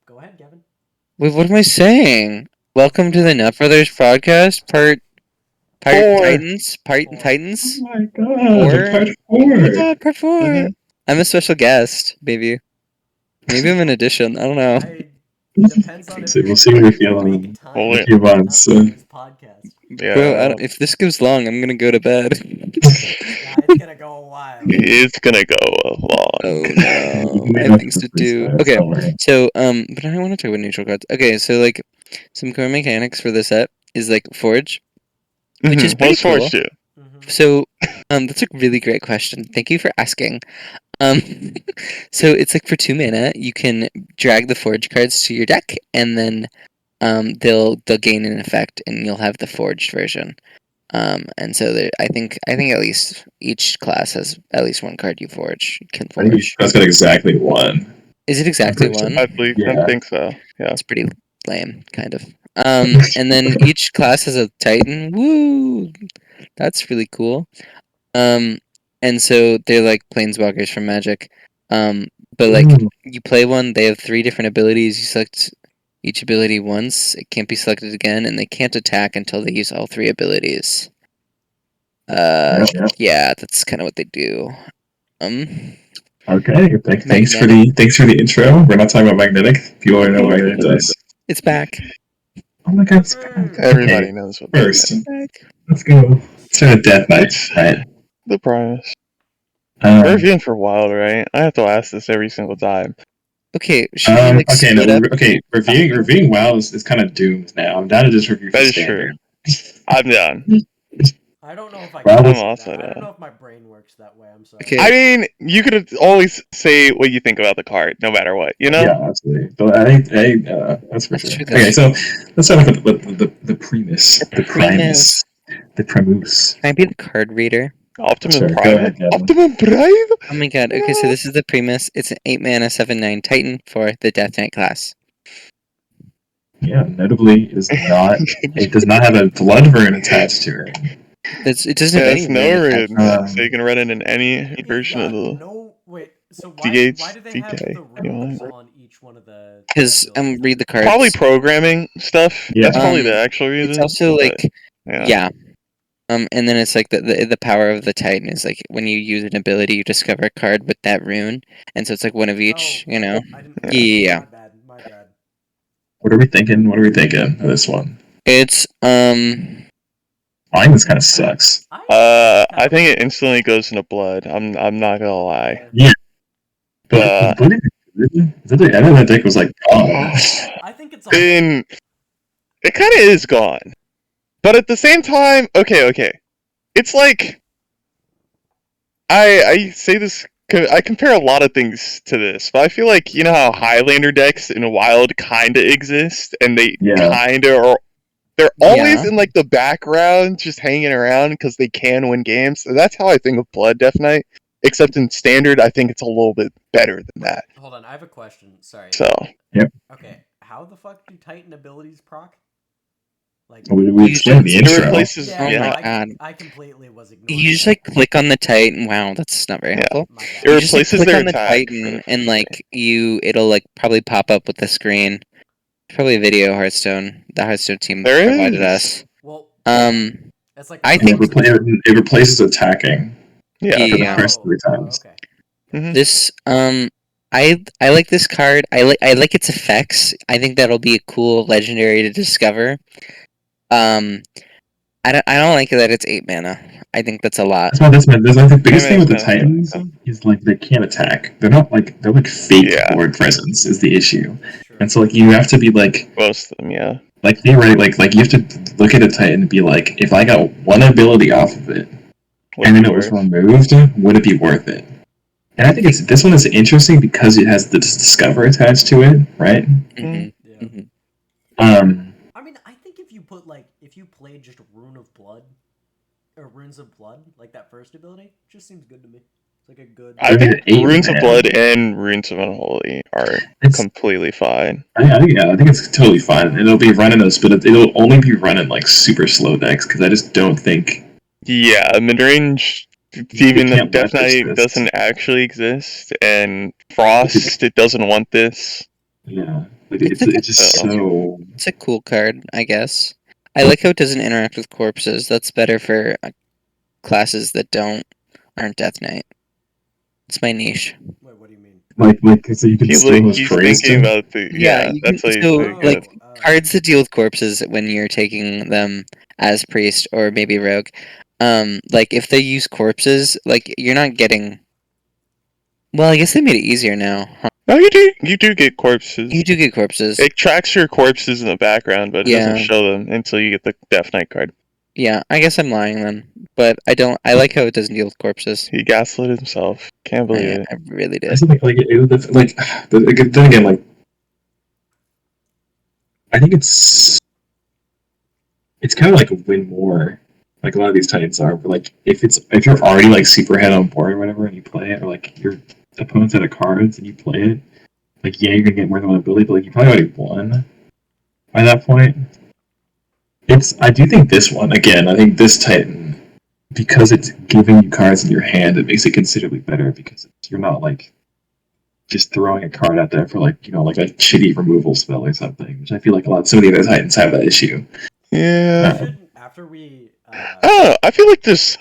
Go ahead, Kevin. Wait, what am I saying? Welcome to the Nutt Brothers podcast, part Four. Titans. Oh my god, Four? part Oh my 4. god, part 4. Mhm. I'm a special guest, maybe. Maybe I'm an addition. I don't know. Depends on if So you're we'll see what you're gonna feeling make time in a few for the months. Nutt Brothers podcast. Bro, Yeah, if this goes long, I'm gonna go to bed. Yeah, it's gonna go a while. it's gonna go long. Oh no, You can I leave have that things for to free do. stars, Okay, don't worry. so but I want to talk about neutral cards. Okay, so like some core mechanics for this set is like Forge, which is pretty What's Forge cool. do? So that's a really great question. Thank you for asking. Um, so it's like for 2 mana, you can drag the Forge cards to your deck, and then they'll gain an effect, and you'll have the forged version. And so I think at least each class has at least one card you can I think forge. that's got exactly one. Is it exactly pretty sure. one? I believe. I Yeah. think so. Yeah. It's pretty lame, kind of. And then each class has a Titan. Woo! That's really cool. And so they're like planeswalkers from Magic. But like you play one, they have 3 different abilities. You select each ability once. It can't be selected again, and they can't attack until they use all 3 abilities. Yep. Yeah, that's kind of what they do. Okay. Thanks for Magnetic. the intro. We're not talking about magnetic. If you want to know what magnetic does. It's back. Oh my god, it's back. Everybody Okay, knows what first, that let's go. Let's start a death knight, It's right? the primus. We're Um, reviewing for Wild, right? I have to ask this every single time. Okay, should we like okay, split up? reviewing WoW is kind of doomed now. I'm down to just review for That is standard. I'm done. I don't know if I Well, can I'm do also that. I down. don't know if my brain works that way. I'm sorry. Okay. I mean, you could always say what you think about the card, no matter what. You know? Yeah, absolutely. But I that's for That's sure. true, Okay, that's so let's start off with the premise, the Primus. primus. Can I be the card reader? Optimum Sure, go Prime. ahead, Kevin. Optimum Prime. Oh my god. Okay, so this is the Primus. It's an 8 mana 7/9 Titan for the Death Knight class. Yeah, notably, it does not have a blood rune attached to it. It doesn't have There's any no rune attached. rune, so you can run it in any It's version got of the no wait. So DH, why do they have DK, the you know. runes on each one of the? Because abilities read the then? cards. Probably programming stuff. Yeah. That's probably the actual reason. It's also but, like yeah. And then it's like the power of the Titan is like when you use an ability, you discover a card with that rune, and so it's like one of each. Oh, You know. I didn't. Yeah. My bad. My bad. What are we thinking? What are we thinking of this one? It's I think this kind of sucks. I think it instantly goes into blood. I'm not gonna lie. But what the end of that deck was like gone. I think it's. It kind of is gone, but at the same time, okay. It's like I say this. I compare a lot of things to this, but I feel like you know how Highlander decks in Wild kind of exist, and they kind of are. They're always in like the background, just hanging around because they can win games. So that's how I think of Blood Death Knight. Except in Standard, I think it's a little bit better than that. Hold on, I have a question. Sorry. So. Yep. Okay, how the fuck do Titan abilities proc? Like we explained the intro. Replaces, oh my god! I completely was ignoring. You just like click on the Titan. Wow, that's not very helpful. It You replaces just, like, click their on the attack Titan and like it'll like probably pop up with the screen. Probably a video Hearthstone. The Hearthstone team There provided is. us. Well, it's like I think it replaces attacking. Yeah. For the first 3 times. Okay. Mm-hmm. This I like this card. I like its effects. I think that'll be a cool legendary to discover. I don't like that it's 8 mana. I think that's a lot. That's like the biggest thing with the Titans is like they can't attack. They're like fake board presence is the issue. And so like you have to be like most of them, yeah. Like theoretically, like you have to look at a Titan and be like, if I got one ability off of it, and then it was removed, would it be worth it? And I think this one is interesting because it has the Discover attached to it, right? Mm-hmm. Mm-hmm. I mean, I think if you played just Rune of Blood, or Runes of Blood, like that first ability, it just seems good to me. It's like a good. I think Runes of Blood and Runes of Unholy are completely fine. I think it's totally fine. And it'll be running those, but it'll only be running like super slow decks because I just don't think. Yeah, mid-range Demon Death Knight doesn't actually exist, and Frost it doesn't want this. Yeah, Like it's just so. It's a cool card, I guess. I like how it doesn't interact with corpses. That's better for classes that aren't Death Knight. It's my niche. Wait, what do you mean? Like so you can steal his He's praise. thinking about the Yeah, you can, that's what he's so thinking. like cards that deal with corpses when you're taking them as priest or maybe rogue. Like if they use corpses, like you're not getting. Well, I guess they made it easier now. Huh? No, you do get corpses. You do get corpses. It tracks your corpses in the background, but it doesn't show them until you get the Death Knight card. Yeah, I guess I'm lying then, but I don't. I like how it doesn't deal with corpses. He gaslit himself. Can't believe it. I really did. I still think then again like I think it's kind of like win more. Like a lot of these Titans are, but like if you're already like super head on board or whatever, and you play it, or like your opponent's out of cards and you play it, like yeah, you're gonna get more than one ability, but like you probably already won by that point. I do think this one again. I think this Titan, because it's giving you cards in your hand, it makes it considerably better because you're not like just throwing a card out there for like like a shitty removal spell or something. Which I feel like some of the other Titans have that issue. Yeah. After we. I feel like there's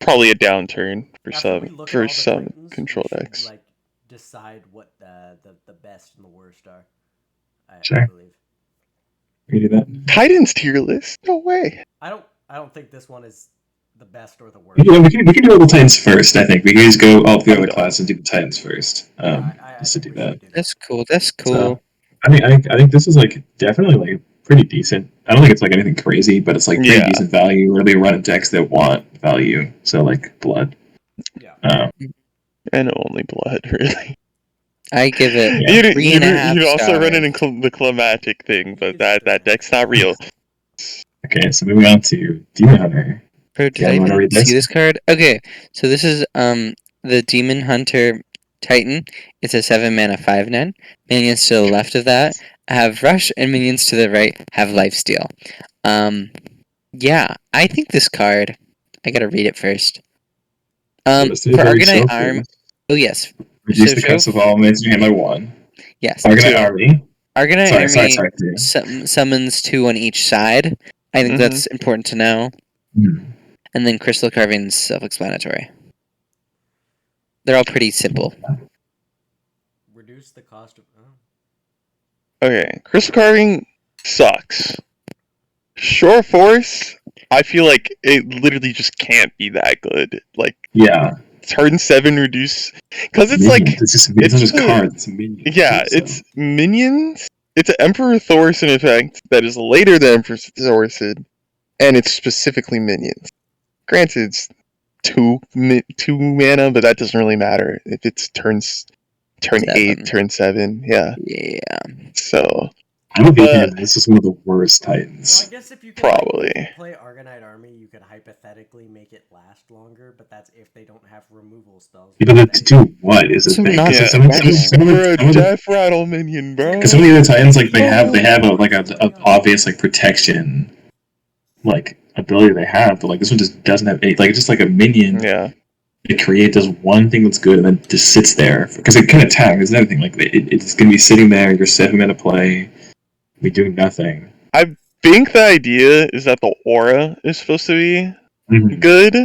probably a downturn for some Titans, control decks. Like decide what the best and the worst are. Sure. I believe. We do that. Titans tier list? No way. I don't think this one is the best or the worst. We can do all the Titans first. I think we can just go all the other classes and do the Titans first. Just to do that. That's cool. That's cool. So, I mean, I think this is like definitely like pretty decent. I don't think it's like anything crazy, but it's like pretty decent value. Really run decks that want value. So like blood. Yeah. And only blood, really. I give it You'd also run it in the climatic thing, but that deck's not real. Okay, so moving on to Demon Hunter. Bro, did I even see this card? Okay, so this is the Demon Hunter Titan. It's a 7-mana 5/9. Minions to the left of that have Rush, and minions to the right have Lifesteal. Yeah, I think this card. I gotta read it first. For Argonite Arm. Oh yes. Reduce the cost of all units in your hand by 1. Yes. Argonite Army. Argonite Army summons 2 on each side. I think that's important to know. And then Crystal Carving's self-explanatory. They're all pretty simple. Reduce the cost of... Okay, Crystal Carving sucks. Shore Force, I feel like it literally just can't be that good. Like, yeah. Turn 7 reduce... Because it's minions. like... It's just cards. It's minions. Yeah, it's minions. It's an Emperor Thorson effect that is later than Emperor Thorson, and it's specifically minions. Granted, it's 2 mana, but that doesn't really matter if it's turn 8, turn 7. Yeah. So I don't think this is one of the worst Titans. So I guess if you play Argonite Army, you could hypothetically make it last longer, but that's if they don't have removal spells. But to do what is it? We're a Death Rattle minion, bro. Because some of the other Titans, like they have a obvious like protection, like ability they have, but like this one just doesn't have any. Like it's just like a minion. Yeah. It does one thing that's good and then just sits there because it can attack. There's another thing like it's gonna be sitting there. You're 7 mana play. Be doing nothing. I think the idea is that the aura is supposed to be good,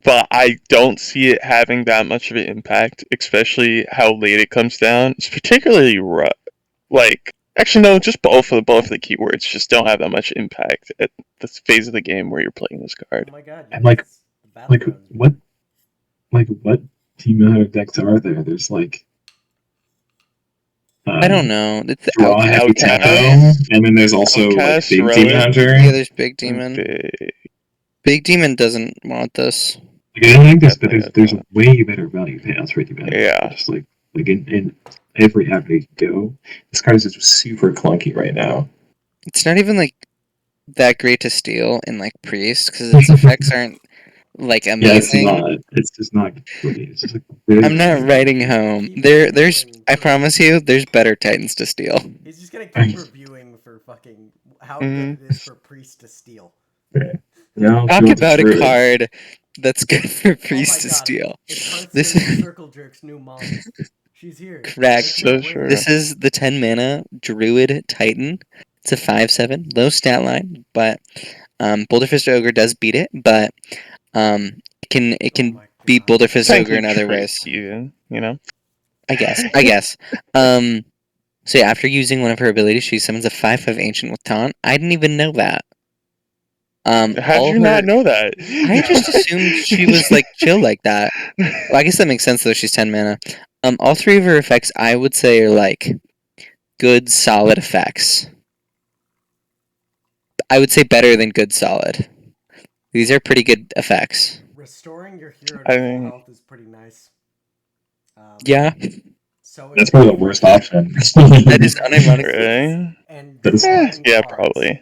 but I don't see it having that much of an impact, especially how late it comes down. It's particularly like actually no, just both of the keywords just don't have that much impact at this phase of the game where you're playing this card. Oh my god! And what Demon Hunter decks are there? There's like. I don't know. It's Draw Heavy Tempo, and then there's also like Big Demon Hunter. Yeah, there's Big Demon. Big Demon doesn't want this. Like, I don't think this, but there's a way better value payouts for Demon Hunter. Yeah. Just like in every avenue you can go. This card is just super clunky right now. It's not even like that great to steal in like Priest because its effects aren't like amazing. Yeah, it's just not great. It's just like I'm not writing home. There's I promise you, there's better Titans to steal. He's just gonna keep reviewing for fucking how good it is for Priest to steal. Okay. No, talk about a card that's good for Priest to steal. This is Circle Jerk's new mom. She's here. Correct. So true. This is the 10 mana Druid Titan. It's a 5/7, low stat line, but Boulderfist Ogre does beat it, but it can beat Boulderfist Ogre in other ways. You know? I guess. So yeah, after using one of her abilities, she summons a 5/5 Ancient with Taunt. I didn't even know that. How did you not know that? I just assumed she was like chill like that. Well, I guess that makes sense though. She's 10 mana. All three of her effects, I would say, are like good, solid effects. I would say better than good, solid. These are pretty good effects. Restoring your hero to full health is pretty nice. Yeah. So that's probably the worst option. That is unironically. And yeah, probably.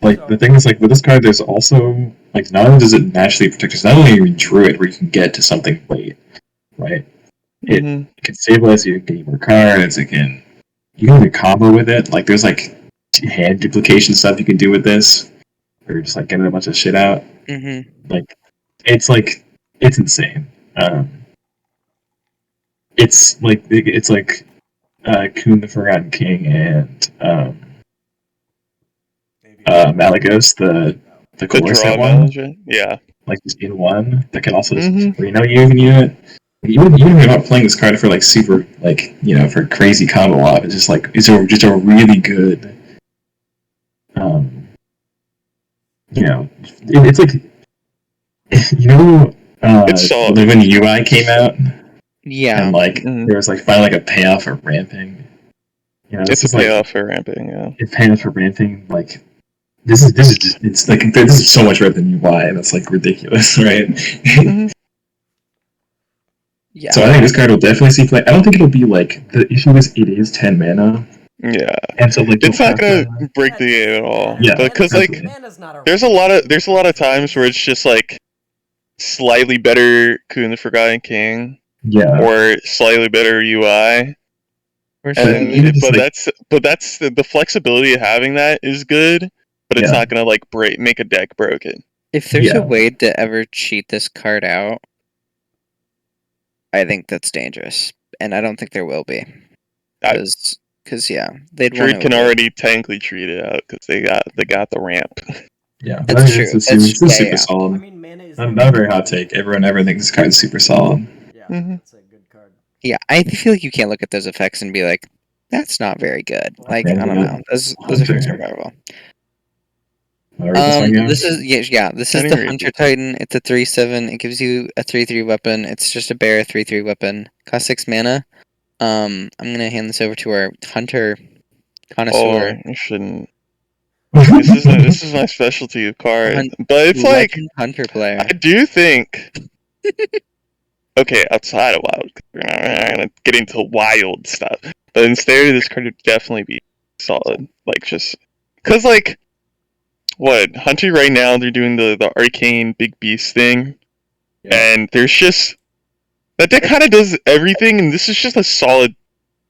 Like, the thing is, like, with this card, there's also, like, not only does it naturally protect us, not only are you Druid where you can get to something late, right? It can stabilize you, get more cards, you can do combo with it. Like, there's, like, hand duplication stuff you can do with this, or just, like, getting a bunch of shit out. Like, it's insane. It's like Kun the Forgotten King and Malagos, the core set one. Yeah. Like just in one that can also just you can use it. Even if you're not playing this card for like super like for crazy combo op, it's just like it's a really good it's like it's solid. when the UI came out. Yeah. And like there was like finally like a payoff for ramping. It's a payoff for ramping, yeah. It's payoff for ramping, like this is just it's like this is so much better than UI, that's like ridiculous, right? Yeah. So I think this card will definitely see play. I don't think it'll be like the issue is it is 10 mana. Yeah. And so like it's not gonna break the game at all. Yeah. Because like there's a lot of times where it's just like slightly better Kun the Forgotten King. Yeah. Or slightly better UI. But that's the flexibility of having that is good, but it's not gonna like make a deck broken. If there's a way to ever cheat this card out, I think that's dangerous, and I don't think there will be. Because they'd Druid can already technically treat it out because they got the ramp. Yeah, that's true. It's super solid. I mean, mana is not a very hot take. Everyone thinks this card is super solid. Yeah, that's a good card. Yeah, I feel like you can't look at those effects and be like, "That's not very good." Like, I don't know. Those effects are terrible. This is the Hunter Titan. It's a 3/7. It gives you a 3/3 weapon. It's just a bear 3/3 weapon. Costs 6 mana. I'm gonna hand this over to our Hunter connoisseur. Oh, you shouldn't. This is my specialty of card, but it's like Hunter player. I do think. Okay, outside of wild, we're not gonna get into wild stuff. But instead, this card would definitely be solid. Like just because like. What, Hunter right now, they're doing the arcane big beast thing, and there's just, that deck kind of does everything, and this is just a solid,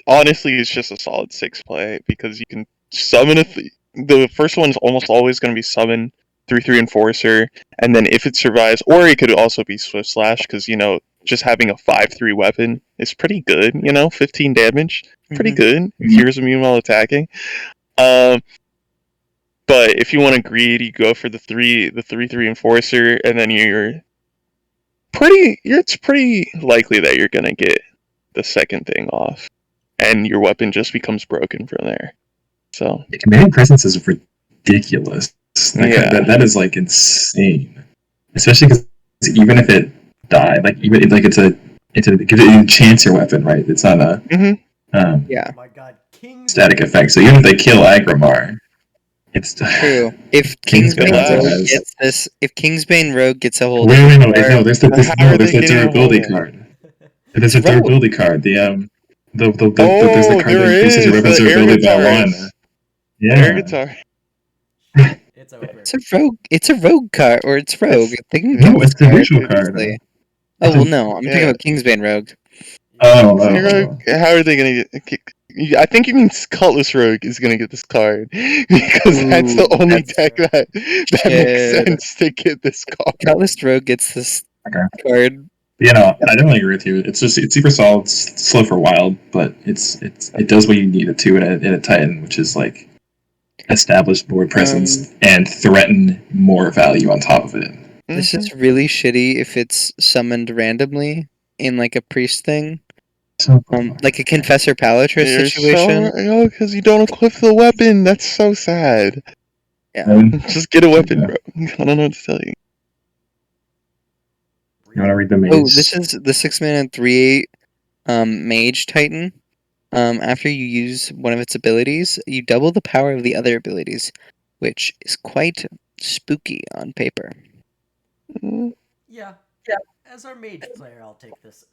honestly, it's just a solid 6 play, because you can summon the first one's almost always going to be summon 3/3 Enforcer, and then if it survives, or it could also be Swift Slash, because, just having a 5/3 weapon is pretty good, 15 damage, pretty good, if Hero's immune while attacking. But if you want to greed, you go for the 3/3 Enforcer, and then it's pretty likely that you're gonna get the second thing off, and your weapon just becomes broken from there. So command presence is ridiculous. That is like insane, especially because even if it died, like even if, like it enchants your weapon, right? It's not a Oh my God, static effect. So even if they kill Agrimar. It's true. If Kingsbane Rogue gets a hold of there's the durability card. There's a durability card. There's the card that increases your weapon's durability by 1. Yeah. Air guitar. It's over. It's a rogue card, or it's rogue. It's the visual card. Oh well, no, I'm talking about Kingsbane Rogue. Oh. How are they gonna get? I think you mean Cutlass Rogue is gonna get this card because that's the only deck that makes sense to get this card. Cutlass Rogue gets this card But, I definitely agree with you. It's super solid, it's slow for wild, but it does what you need it to in a Titan, which is like establish board presence and threaten more value on top of it. This is really shitty if it's summoned randomly in like a priest thing. Like a Confessor Palatrus situation. Because you don't equip the weapon. That's so sad. Yeah. Just get a weapon, bro. I don't know what to tell you. You want to read the maze? Oh, this is the 6-mana and 3/8 Mage Titan. After you use one of its abilities, you double the power of the other abilities, which is quite spooky on paper. Yeah. As our mage player, I'll take this.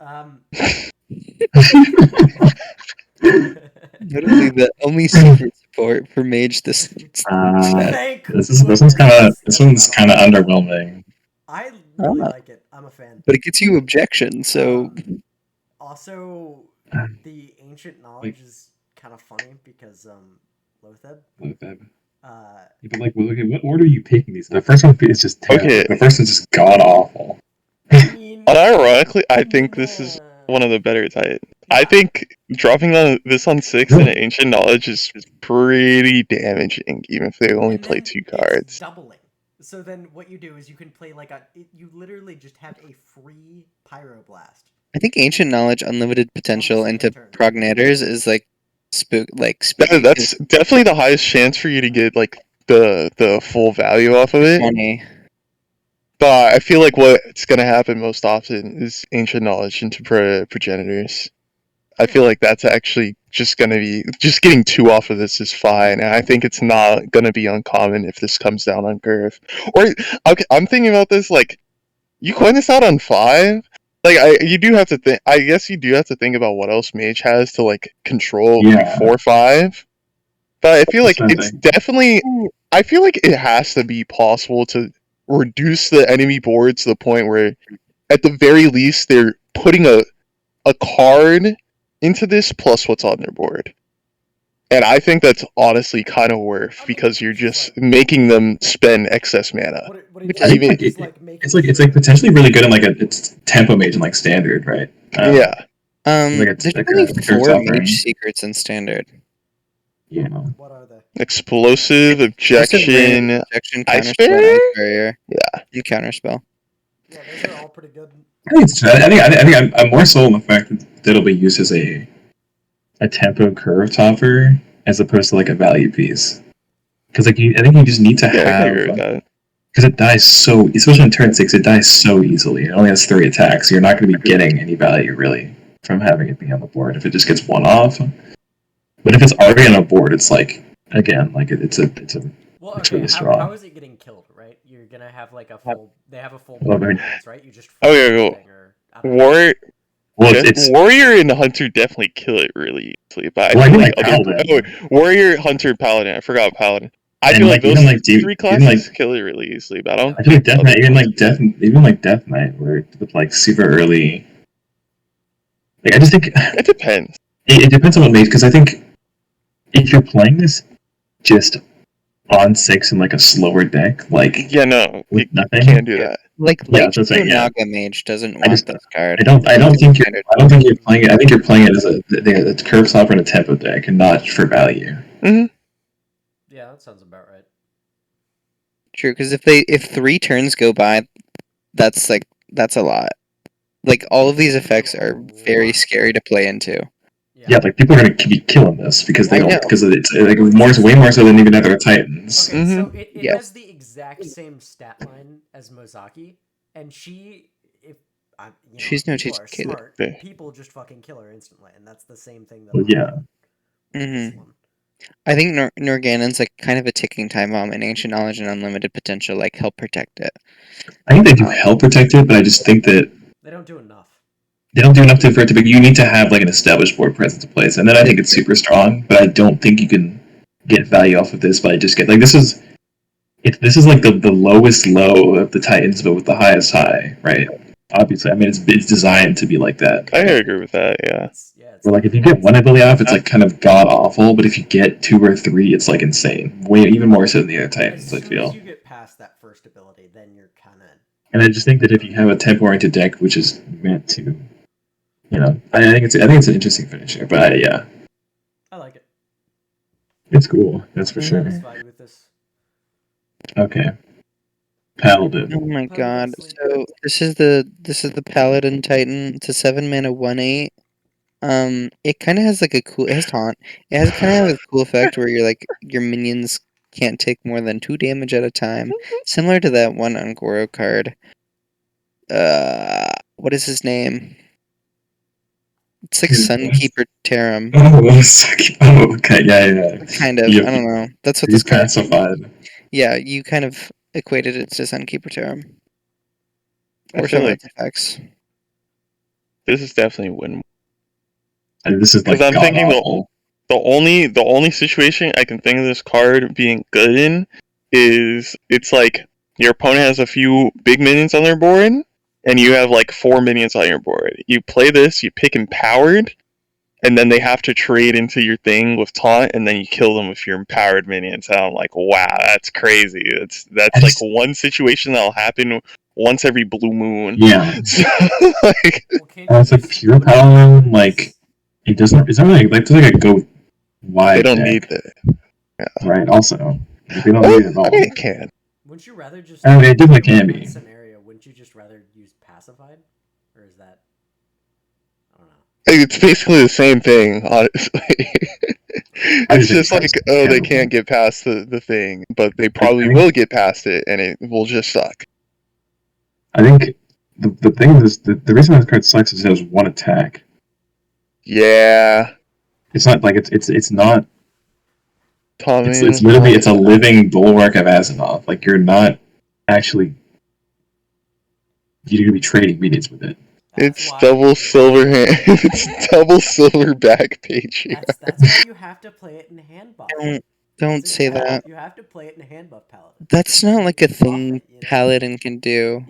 Literally the only secret support for mage this Thank this one's kind of underwhelming. I really like it. I'm a fan. But it gets you objection, so also the ancient knowledge is kind of funny because Lotheb. But like, what order are you picking these? The first one is just terrible. Okay. The first one's just god awful. Unironically, I think this is one of the better Titans. Yeah. I think dropping this on 6 in Ancient Knowledge is pretty damaging, even if they only play 2 cards. It's doubling. So then what you do is you can play like you literally just have a free Pyroblast. I think Ancient Knowledge unlimited potential into Prognators is like spooky. That's definitely the highest chance for you to get like the full value off of it. 20. But I feel like what's going to happen most often is Ancient Knowledge into Progenitors. I feel like that's actually just going to be... Just getting 2 off of this is fine. And I think it's not going to be uncommon if this comes down on curve. Or, okay, I'm thinking about this, like, you coin this out on 5? Like, you do have to think... I guess you do have to think about what else Mage has to, like, control 4-5. But I feel like it's definitely... I feel like it has to be possible to reduce the enemy board to the point where, at the very least, they're putting a card into this plus what's on their board. And I think that's honestly kind of worth because you're just making them spend excess mana. It's like potentially really good in like it's tempo mage in like standard, right? Yeah. There's only 4 mage secrets in standard. Yeah. What are they? Explosive, objection, ice barrier. Yeah. And counterspell. Yeah, those are all pretty good. I think I'm more so on the fact that it'll be used as a tempo curve topper as opposed to like a value piece. Because like I think you just need to have because it dies so, especially on turn 6, it dies so easily. It only has 3 attacks. So you're not going to be getting any value really from having it be on the board if it just gets 1 off. But if it's already on a board, it's like again like it's really strong. How is it getting killed? Right, you're gonna have like a full. They have a full. Right, you just. Warrior. Warrior and Hunter definitely kill it really easily, but I feel like Warrior, Hunter, Paladin. I forgot Paladin. I feel like those 3 classes kill it really easily, but I don't. I feel like Death Knight, even like Death Knight, where with like super early. Like I just think it depends. It depends on what mage, because I think if you're playing this just on 6 in like a slower deck, like you nothing, can't do that. Like Naga Mage doesn't want this card. I don't think you're playing it. I think you're playing it as a curve stopper and a tempo deck, and not for value. Mm-hmm. Yeah, that sounds about right. True, because if 3 turns go by, that's a lot. Like all of these effects are very scary to play into. Yeah, like people are gonna be killing this because it's like way more so than even other Titans. Okay, so it has the exact same stat line as Mozaki, and she's no smart, people just fucking kill her instantly, and that's the same thing that. Well, yeah. I think Norganon's like kind of a ticking time bomb, and Ancient Knowledge and Unlimited Potential like help protect it. I think they do help protect it, but I just think that they don't do enough. They don't do enough for it to be. You need to have like an established board presence in place, and then I think it's super strong. But I don't think you can get value off of this by just get like this is like the lowest low of the Titans, but with the highest high, right? Obviously, I mean it's designed to be like that. I agree with that. Yeah. Where like if you get 1 ability off, it's like kind of god awful. But if you get 2 or 3, it's like insane. Even more so than the other Titans. I feel. As you get past that first ability, then you're kind of. And I just think that if you have a tempo-oriented deck, which is meant to, I think it's an interesting finisher. But yeah, I like it. it's cool. That's for I'm sure. satisfied with this. Okay, Paladin. Oh my Paladin god! Sleep. So this is the Paladin Titan. It's a 7-mana 1/8. It kind of has like a cool. It has taunt. It has kind of a cool effect where your minions can't take more than 2 damage at a time, similar to that one Ungoro card. What is his name? It's like Sunkeeper Tarum. Oh, okay, yeah. Kind of. I don't know. That's what this He's card. pacified. Yeah, you kind of equated it to Sunkeeper Tarum. I Or feel some of like its effects. this is definitely win. And this is like Because I'm god thinking awful. the only situation I can think of this card being good in is it's like your opponent has a few big minions on their board, and you have like 4 minions on your board. You play this, you pick Empowered, and then they have to trade into your thing with taunt, and then you kill them with your empowered minions. And I'm like, wow, that's crazy. That's like one situation that'll happen once every blue moon. Yeah. So, like, Well, can't you It's like just pure put Paladin, this- like it doesn't. It's not really like there's like a go they wide don't deck, need that. right? Also, like, they don't Oh, need it at all. I mean, it can. Wouldn't you rather just? I mean, it definitely in can that be. scenario, wouldn't you just rather use pacified, or is that? I don't know. It's basically the same thing, honestly. I It's just just think like, it's oh, they terrible. can't get past the thing, but they probably think- will get past it, and it will just suck. I think the thing is the reason this card sucks is it has one attack. Yeah, It's not like it's not. Tommy. It's literally it's a living bulwark of Asimov. Like you're not actually. You're gonna be trading minions with it. That's It's why double you- silver hand. It's double silver back page. That's why you have to play it in hand buff. Don't It's say exactly- that. You have to play it in hand buff Paladin. That's not like a Buff thing it, you know? Paladin can do.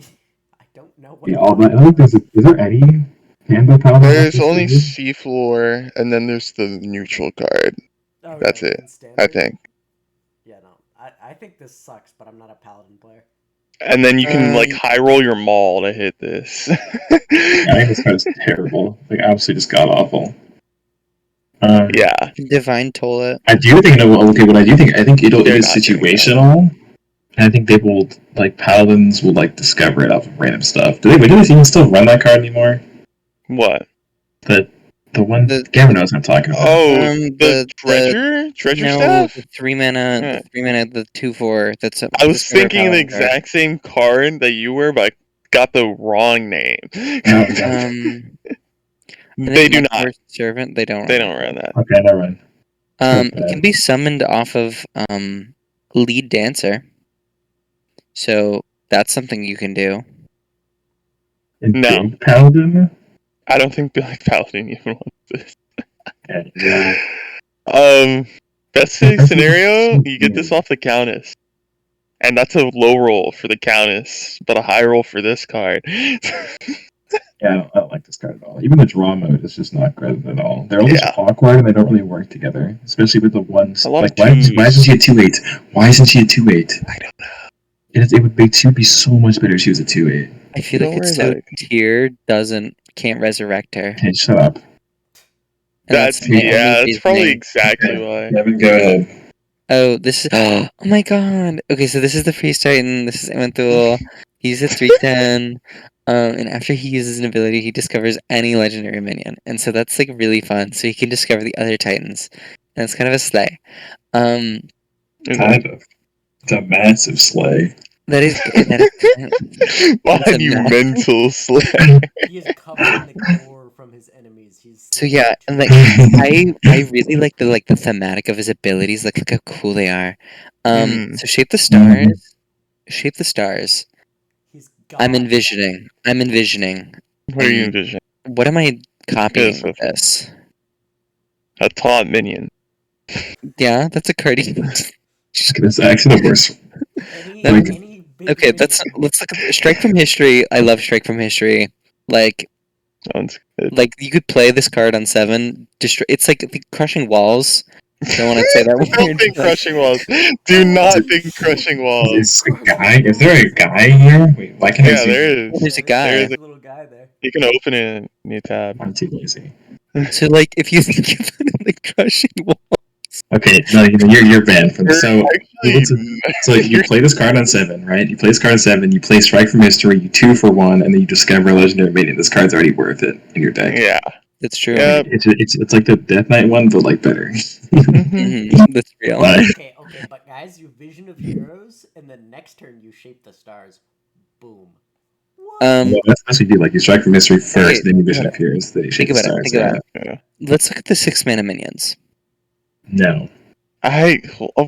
I don't know what. Yeah, I don't think is there any handle Paladin? There's only seafloor, and then there's the neutral card. Oh, That's yeah, it, in I standard? think. Yeah, no. I think this sucks, but I'm not a Paladin player. And then you can like Um, high roll your maul to hit this. I think this card is terrible. Like absolutely just god awful. Yeah, Divine Toll it. I do think what I do think I think it They're is not doing that. situational. And I think they will like paladins will like discover it off of random stuff. Do they even still run that card anymore? what? The one The- Gavin knows what I'm talking about. Oh, the- the the- treasure No, staff. the 3-mana, Yeah. the 3-mana, the 2/4. That's I was Discover thinking the Paladin card. exact same card that you were, but I got the wrong name. Oh, okay. I They think do not. Metaverse Servant. They don't. They don't run that. Okay, never mind. It can be summoned off of Lead Dancer. So that's something you can do. In No. big paladin. I don't think Black Paladin even wants this. Okay, yeah. Best case scenario, you get this off the Countess. And that's a low roll for the Countess, but a high roll for this card. Yeah, I don't like this card at all. Even the draw mode is just not good at all. They're always Yeah. awkward and they don't really work together. Especially with the ones A lot like of why isn't she a 2/8? Why isn't she a 2/8? I don't know. It would make 2 be so much better if she was a 2/8. I feel Don't like it's worry so about tiered can't resurrect her. Okay, shut up. And That's the only that's probably reasoning. exactly why. Kevin, go ahead. Oh, this is. Oh my god. Okay, so this is the Priest Titan. This is Ementhul. He's a 3/10. And after he uses an ability, he discovers any legendary minion. And so that's like really fun. So he can discover the other Titans. And it's kind of a slay. And Kind of. It's a massive slay. That is monumental slay. He is covering the gore from his enemies. He's So yeah, and like I really like the thematic of his abilities. Like look how cool they are. So shape the stars. Shape the stars. He's I'm God. envisioning. What are you envisioning? What am I copying Yes, with this? A taunt minion. Yeah, that's a card. you- It's actually the worst. Any big Okay, minion. let's look at Strike from History. I love Strike from History. Like Sounds good. you could play this card on 7. Destroy. It's like the crushing walls, Don't want to say that Don't word. think but- crushing walls. Do not think crushing walls. Is a guy? Is there a guy here? Wait, why can't I Yeah, see? there Oh, is. there's a guy. There's a little guy there. You can open it in a new tab. I'm too lazy. So, like, if you think of it in the crushing wall, Okay, no, you're banned from. So Actually, so you play this card on 7, right? You play this card on 7. You play Strike from History. You 2 for 1, and then you discover a Legendary Minion. This card's already worth it in your deck. yeah. that's true. Yeah. It's like the Death Knight one, but like better. That's real. But- Okay, but guys, you Vision of Heroes, and then next turn you Shape the Stars. Boom. What? Well, that's what you do. Like you Strike from History first, Okay, then you Vision of Heroes, then you Shape the Think about Stars. it. Think about it. Let's look at the 6-mana minions. No.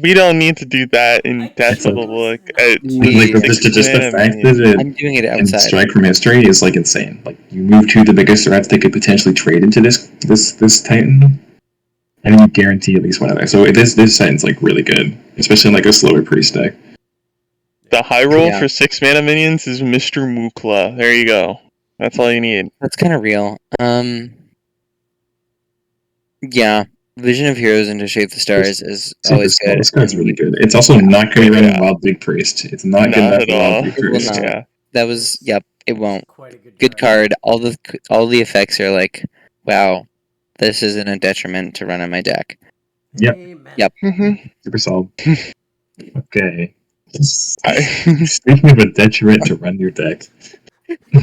We don't need to do that in depth of a look at We- Like just the fact that I'm doing it and outside. Strike from History is like insane. Like you move 2 of the biggest threats they could potentially trade into this Titan, and you guarantee at least one other. So this Titan's like really good, especially in like a slower priest deck. the high roll Yeah. for 6-mana minions is Mr. Mukla. There you go. That's all you need. That's kind of real. Yeah, Vision of Heroes into Shape the Stars is always good. This card's really good. It's also not going to run in Wild Big Priest. It's not good Not enough at for Wild all. Big It will Priest. not. Yeah. That was it won't. Quite a good Good card. All the effects are like, wow, this isn't a detriment to run on my deck. Yep. Amen. Yep. Super solid. Okay. I- Speaking of a detriment to run your deck,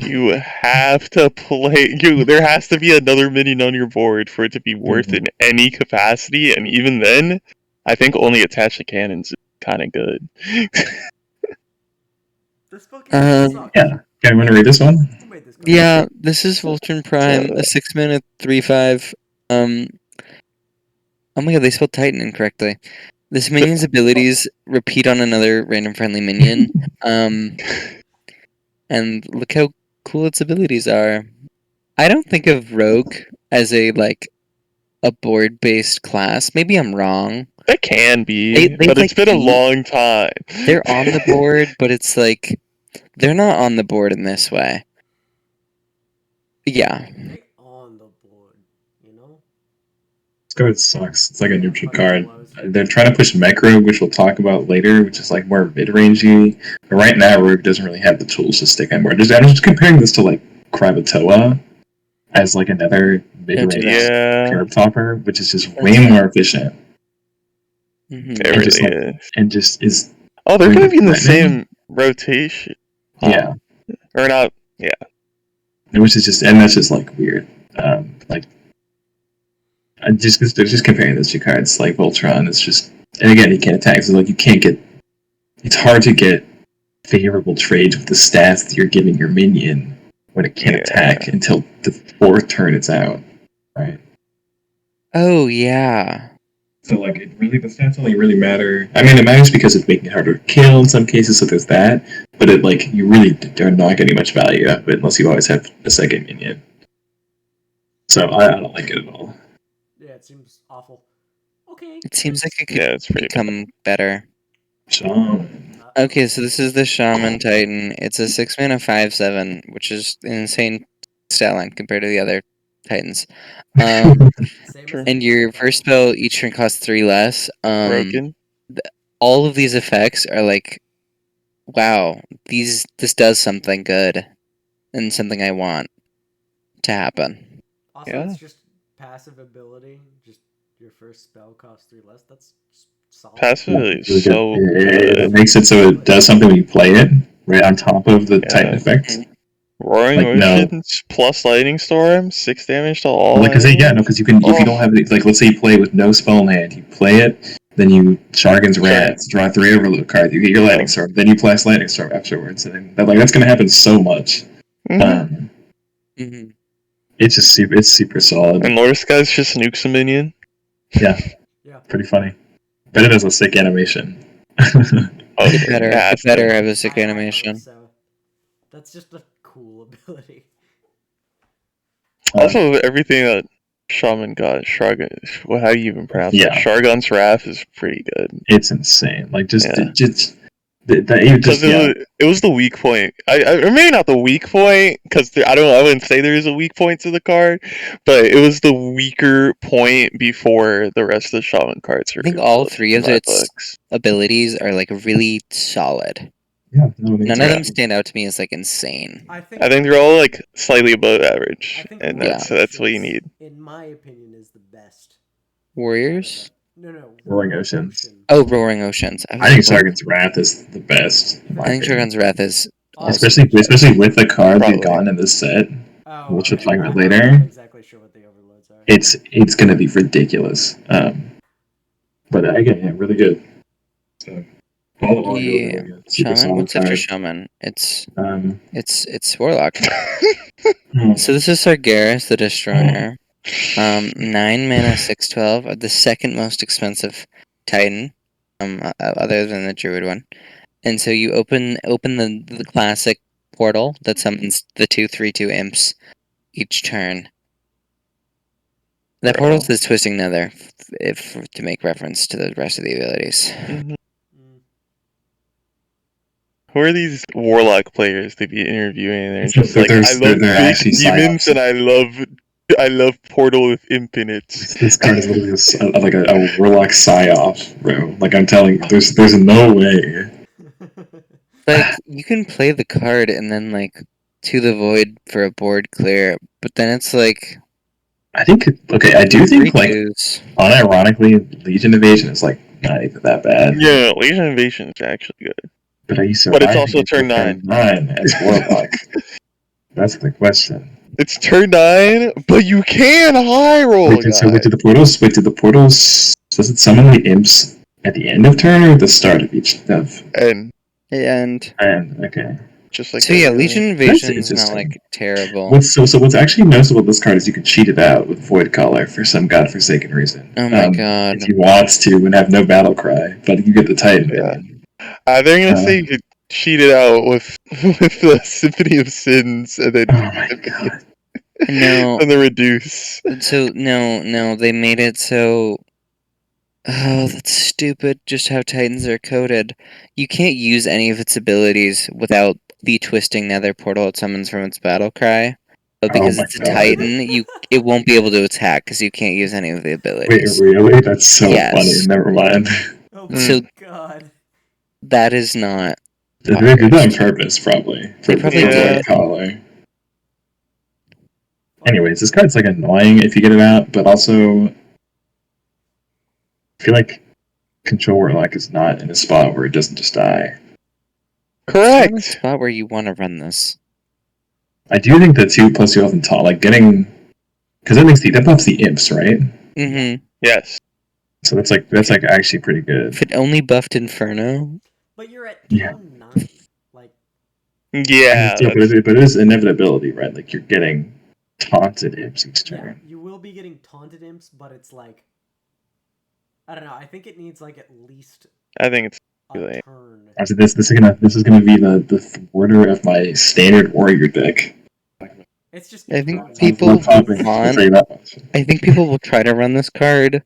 You have to play. There has to be another minion on your board for it to be worth in any capacity, and even then, I think only attached to cannons is kind of good. This fucking sucks. yeah. Okay, want to read this one? Who made this card? Yeah, this is Voltron Prime, a 6-mana 3/5. Oh my god, they spelled Titan incorrectly. This minion's abilities repeat on another random friendly minion. And look how cool its abilities are. I don't think of Rogue as a board-based class. Maybe I'm wrong. That can be, They but it's like been a beat- long time. They're on the board, but it's like they're not on the board in this way. Yeah. They on the board, you know? This card sucks. It's like a neutral Fucking card. blows. They're trying to push Mech Rogue, which we'll talk about later, which is like more mid-rangey. But right now, Rogue doesn't really have the tools to stick on board. I'm just comparing this to like Kravatoa as like another mid-range Yeah, curve topper, which is just way more efficient Mhm. it and really just, like, is. and just is Oh, they're gonna be in the threatening. same rotation. yeah. Or not? Which is just, and that's just like weird. Like, they're just comparing those 2 cards. Like Voltron, it's just, and again, you can't attack. So like, you can't get. It's hard to get favorable trades with the stats that you're giving your minion when it can't attack until the 4th turn it's out, right? Oh yeah. So like, the stats only really matter. I mean, it matters because it's making it harder to kill in some cases. So there's that. But it like, you really are not getting much value out of it unless you always have a second minion. So I don't like it at all. Yeah, it seems awful. Okay. It seems like it could Yeah, it's pretty bad. become better. Shaman. Okay, so this is the Shaman Titan. It's a 6-mana 5/7, which is an insane stat line compared to the other Titans. Same True. as And the your other first card. spell each turn costs 3 less. Broken. All of these effects are like, wow, this does something good and something I want to happen. Also, Yeah. it's just passive ability. Just your first spell costs 3 less. That's solid. Passive ability is Really so It good. makes it so it does something when you play it, right on top of the Titan effect. Roaring Like, no. Oceans plus Lightning Storm, 6 damage to all. Like, because enemies. because you can, if you don't have it, like, let's say you play with no spell in hand, you play it, then you Shargan's Rats, draw 3 overload cards, you get your Lightning Storm, then you blast Lightning Storm afterwards, and then, that's gonna happen so much. Mhm. Mhm. It's just super solid. And Lord Sky's just nukes a minion. Yeah. Pretty funny. But it has a sick animation. Oh, It better, yeah, it better have a I sick hope animation. so. That's just a cool ability. Also, everything that Shaman got, Shargan, how do you even pronounce Yeah. it? Shargan's Wrath is pretty good. It's insane. Like, just Because it was the weak point. Or maybe not the weak point, because I wouldn't say there is a weak point to the card, but it was the weaker point before the rest of the shaman cards. I think all three of its abilities are like really solid. Yeah, none of them stand out to me as like insane. I think they're all like slightly above average, and that's what you need. In my opinion, is the best. Warriors? No. Roaring Oceans. Oh, Roaring Oceans. I think Sargon's Wrath is the best. I think Sargon's Wrath is especially with the card we've gotten in this set, which we'll talk about later. I'm not exactly sure what the overloads are. It's gonna be ridiculous. But again, yeah, really good. So all really good. Super Shaman? What's after Shaman? It's Warlock. So this is Sargeras the Destroyer. 9 mana, 6/12, the second most expensive Titan, other than the Druid one. And so you open the classic portal that summons the 2/3/2 imps each turn. That portal is Twisting Nether, to make reference to the rest of the abilities. Mm-hmm. Who are these Warlock players to be interviewing? They're just like, I love big demons and I love Portal with Infinites. This card is literally like a Warlock Psy-Off, bro. Like, I'm telling you, there's no way. Like, you can play the card and then, like, to the void for a board clear, but then it's like... I do think, like, unironically, Legion Invasion is, like, not even that bad. Yeah, Legion Invasion is actually good. But are you surviving? But it's also turn 9. 9 as Warlock. That's the question. It's turn 9, but you can high roll. Wait, do the portals? Does it summon the imps at the end of turn or at the start of each of? End. Okay. Just like so yeah, Legion Invasion is not like terrible. What's actually noticeable about this card is you can cheat it out with Void Collar for some godforsaken reason. Oh my god! If you want to and have no battle cry, but you get the Titan. Yeah. They're gonna say you could cheat it out with the Symphony of Sins and then. Oh my god! No. And the reduce. So no, they made it so. Oh, that's stupid. Just how Titans are coded. You can't use any of its abilities without the Twisting Nether portal it summons from its battle cry. But because it's a Titan, it won't be able to attack because you can't use any of the abilities. Wait, really? That's so funny. Never mind. Oh my god. That is not. They did that on purpose, probably. For the collar. Anyways, this card's like annoying if you get it out, but also I feel like Control Warlock is not in a spot where it doesn't just die. Correct. It's not a spot where you want to run this. I do think the 2+2 health and tall, like getting, because that buffs the imps, right? Mm-hmm. Yes. So that's like actually pretty good. If it only buffed Inferno. But you're at turn 9. Like. Yeah. But it is inevitability, right? Like you're getting taunted imps each turn. Yeah, you will be getting taunted imps, but it's like, I don't know. I think it needs like at least. I think it's a turn. So this is gonna be the thwarter of my standard warrior deck. It's just. I think people will try to run this card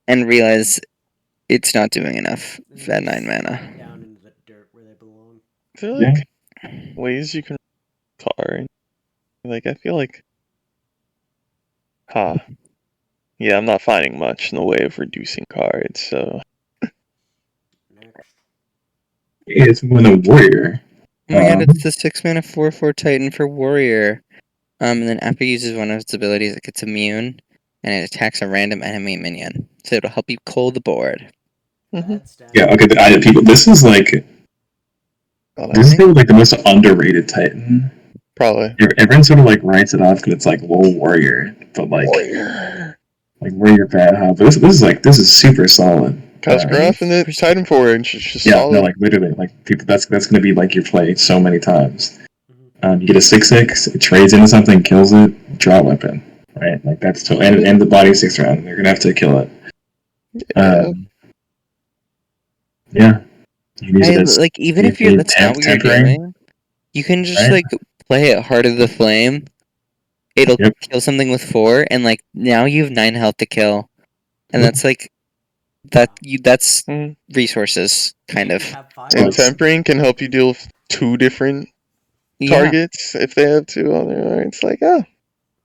and realize it's not doing enough at 9 mana. Down into the dirt where they belong. I feel like ways you can card. Like, I feel like... Yeah, I'm not finding much in the way of reducing cards, so... It's when a warrior. Oh my god, it's the 6 mana 4/4 Titan for warrior. And then after it uses one of its abilities, it gets immune, and it attacks a random enemy minion. So it'll help you cull the board. Yeah, okay, people, this is like... This is like the most underrated Titan. Probably. Everyone sort of like writes it off because it's like low warrior, but like warrior bad, huh? But this is super solid. Cause Graph and the Titan Forge is just solid. No, like literally, like people. That's gonna be like your play so many times. You get a 6/6, it trades into something, kills it, draw a weapon, right? Like that's and the body 6 round. They're gonna have to kill it. Yeah. Like even if that's not what you're doing, you can just like play it Heart of the Flame. It'll kill something with 4, and like now you have 9 health to kill, and that's like that's Mhm. resources, kind You of. have 5 And Well, tempering can help you deal with 2 different Yeah. targets if they have 2 on there. It's like, oh,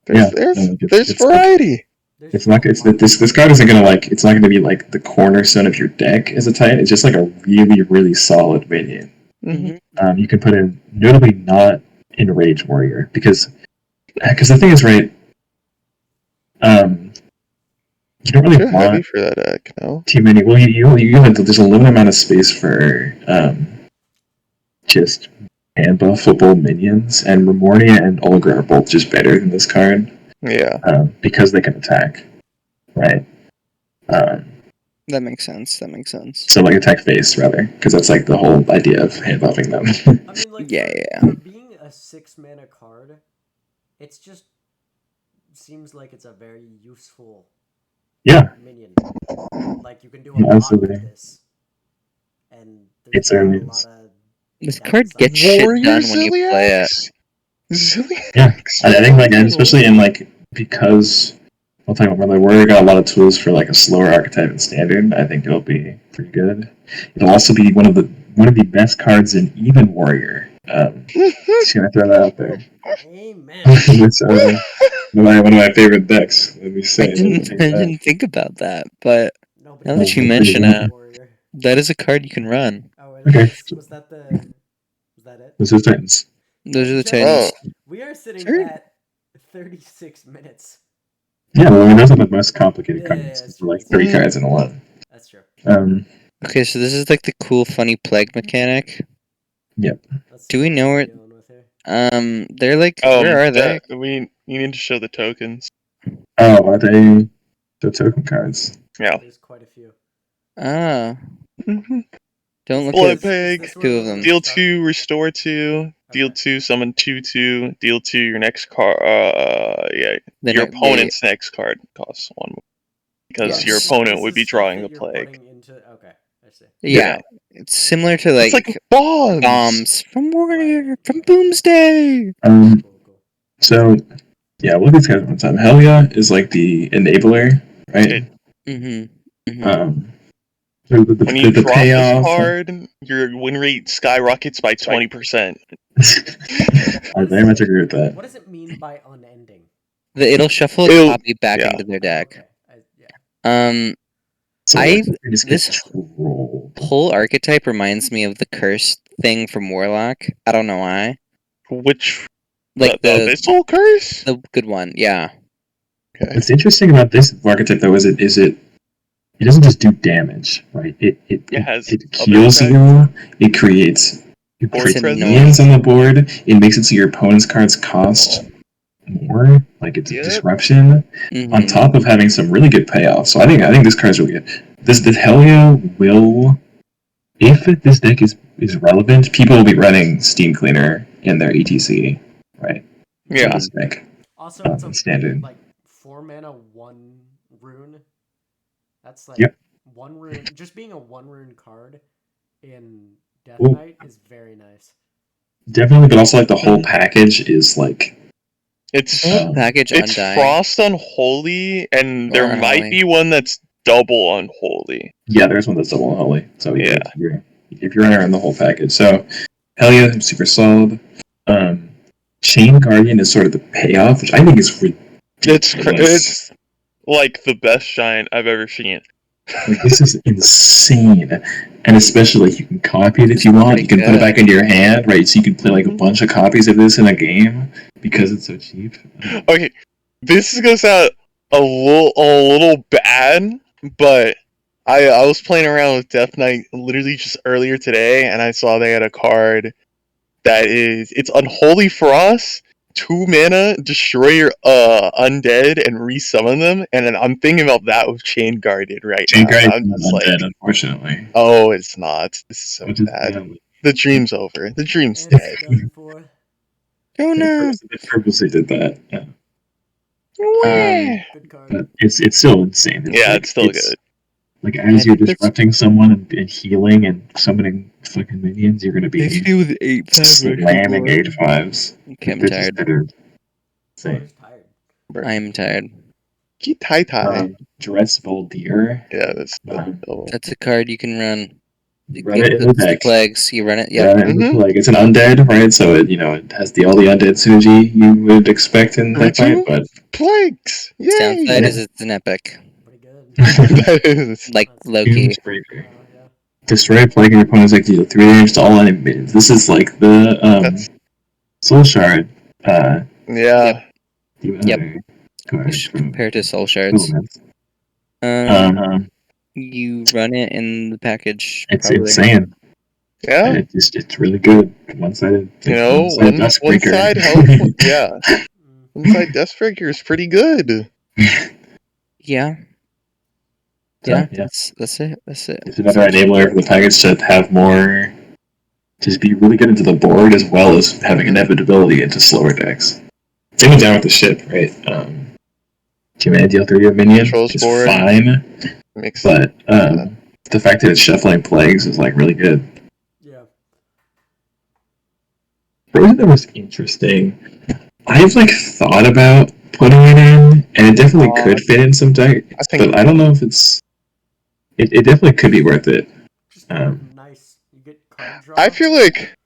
Yeah, there's it's like variety. There's it's just not a it's lot. this card isn't gonna like it's not gonna be like the cornerstone of your deck as a Titan. It's just like a really solid minion. Mhm. You can put in notably not in Rage Warrior because the thing is right. You don't really Too heavy want for that deck, no? too many. Well, you have there's a limited amount of space for just hand buffable minions, and Remornia and Olga are both just better than this card Yeah. because they can attack, right? Um, That makes sense. so like attack face rather, because that's like the whole idea of hand buffing them. I mean, like, Yeah, for being a 6-mana card, it's just seems like it's a very useful Yeah, minion. Like, you can do a lot absolutely. with this, and there's It's not a early. lot of. This card downside. gets shit Warrior done when you play it. Zilliax? Yeah, I think like, and Ooh. especially in like because I'll talk about Warrior got a lot of tools for like a slower archetype in Standard. I think it'll be pretty good. It'll also be one of the best cards in even Warrior. Just gonna throw that out there. Amen. It's one of my favorite decks. Let me I say. didn't think about that, but Nobody now that knows you pretty mention good. it, Warrior. that is a card you can run. Oh, Okay. was that the? Was that it? This is Titans. Those are the Gentlemen, Titans. Oh, we are sitting Sure. at 36 minutes. Yeah, well, I mean, those are the most complicated Yeah, cards. that's For true. like 30 cards in one. That's true. Okay, so this is like the cool, funny plague mechanic. Let's Do see we what know we're where? dealing with here. They're like, where are they? you need to show the tokens. Oh, are they the token cards? Yeah. There's quite a few. Ah, Mm-hmm. don't look Blood at Peg. Is this where two the of them. runes Deal start? 2, restore 2. Deal Okay. 2, summon 2/2. Deal 2, your next card. Yeah. Then Your yeah, opponent's next card costs 1 because your Yes. opponent would This be is stuff drawing that the you're plague. putting into. Okay, I see. yeah, it's similar to It's like like bombs. bombs from Warrior, Right, from right. Boomsday. Cool. So yeah, look at these guys one time. Helia is like the enabler, right? Mm-hmm. So When you the drop this payoff. card, your win rate skyrockets by 20%. I very much agree with that. What does it mean by unending? It'll shuffle a It'll- copy back yeah. into their Oh, deck. okay. Yeah. So I like, they just get this trolled. whole archetype reminds me of the curse thing from Warlock. I don't know why. Which Like the Abyssal Curse? the good one, yeah. Okay. What's interesting about this archetype though is it doesn't just do damage, right? It has heals other you. It creates Board It's minions on annoying. the board. It makes it so your opponent's cards cost more. Like it's a Yep. disruption. Mhm. On top of having some really good payoffs. So I think this card's really good. This Helia will, if this deck is relevant, people will be running Steam Cleaner in their ETC, right? Yeah. This deck. Also, it's a Standard. like 4-mana 1 rune. That's like Yep. 1 rune. Just being a 1 rune card in Death Ooh. Knight is very nice. Definitely, but also like the whole package is like It's Package it's Undying. Frost Unholy, and there Or might Unholy. be one that's double Unholy. yeah. There's one that's double unholy. So Yeah. if you're running the whole package, so Helia super solid. Chain Guardian is sort of the payoff, which I think is ridiculous. It's like the best shine I've ever seen. Like, this is insane. And especially, you can copy it if you want. You can put it back into your hand, right? So you can play like a bunch of copies of this in a game because it's so cheap. Okay, this is gonna sound a little bad, but I was playing around with Death Knight literally just earlier today, and I saw they had a card that it's Unholy Frost, 2 mana, destroy your undead and resummon them, and then I'm thinking about that with Chain Guardian right Chain now. Guardian I'm is just undead, like, unfortunately. oh, it's not. This is so Which is bad. The dream's over. The dream's It's dead. done for. Oh no. They purposely did that. Yeah. Good card. But it's still insane. It's still good. Like, as you're disrupting someone and healing and summoning fucking minions, you're gonna be with 8/5 slamming 8/5s. Okay, I'm They're just tired. better. Oh, who's tired? I'm tired. Tai. Dress Voldir. Yeah, that's double. That's a card you can run. Run it in the deck. Plagues. You run it. Yeah. Run it in the plague. It's an undead, right? So it it has all the undead synergy you would expect in that fight. But plagues. Yay! Downside is it's an epic. Pretty good. That is Like Loki. Yeah. Destroy plague your opponent's deck deal 3 damage to all enemy minions. This is like the Soul Shard. Yeah. Yep. Compared to Soul Shards. You run it in the package. It's probably. insane. Yeah. It's really good. One-sided. One side helpful. Yeah. One side Deathbreaker is pretty good. Yeah. Yeah. That's it. It's another enabler for the package to have more. Just be really good into the board as well as having inevitability into slower decks. Same down with the ship, right? 2 mana deal 3 of minion is fine. But the fact that it's shuffling plagues is like really good. Yeah. Frozen that was interesting. I've thought about putting it in, and it definitely could fit in some decks, but I don't know if it's. It definitely could be worth it. Nice. You get card draw. I feel like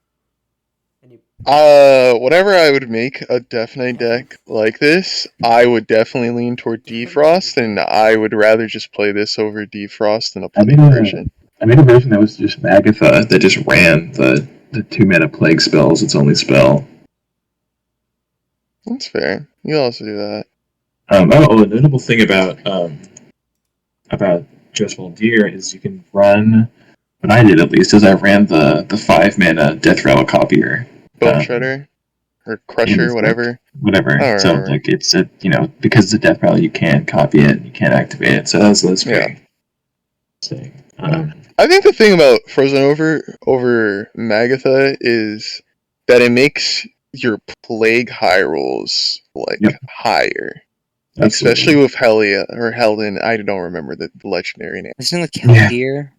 whenever I would make a Death Knight deck like this, I would definitely lean toward Defrost, and I would rather just play this over Defrost than a plague version. I made a version that was just Magatha that just ran the 2 mana plague spells, its only spell. That's fair. You also do that. A notable thing about Dress Voldir is you can run. What I did at least is I ran the 5 mana Death Rattle copier. Bone Shredder or Crusher, whatever. Whatever. So it's because it's a Death Rattle, you can't copy it, you can't activate it. So that's pretty interesting. I think the thing about Frozen over Magatha is that it makes your plague high rolls higher. Absolutely. Especially with Helia or Helden. I don't remember the legendary name. Isn't it Keldir?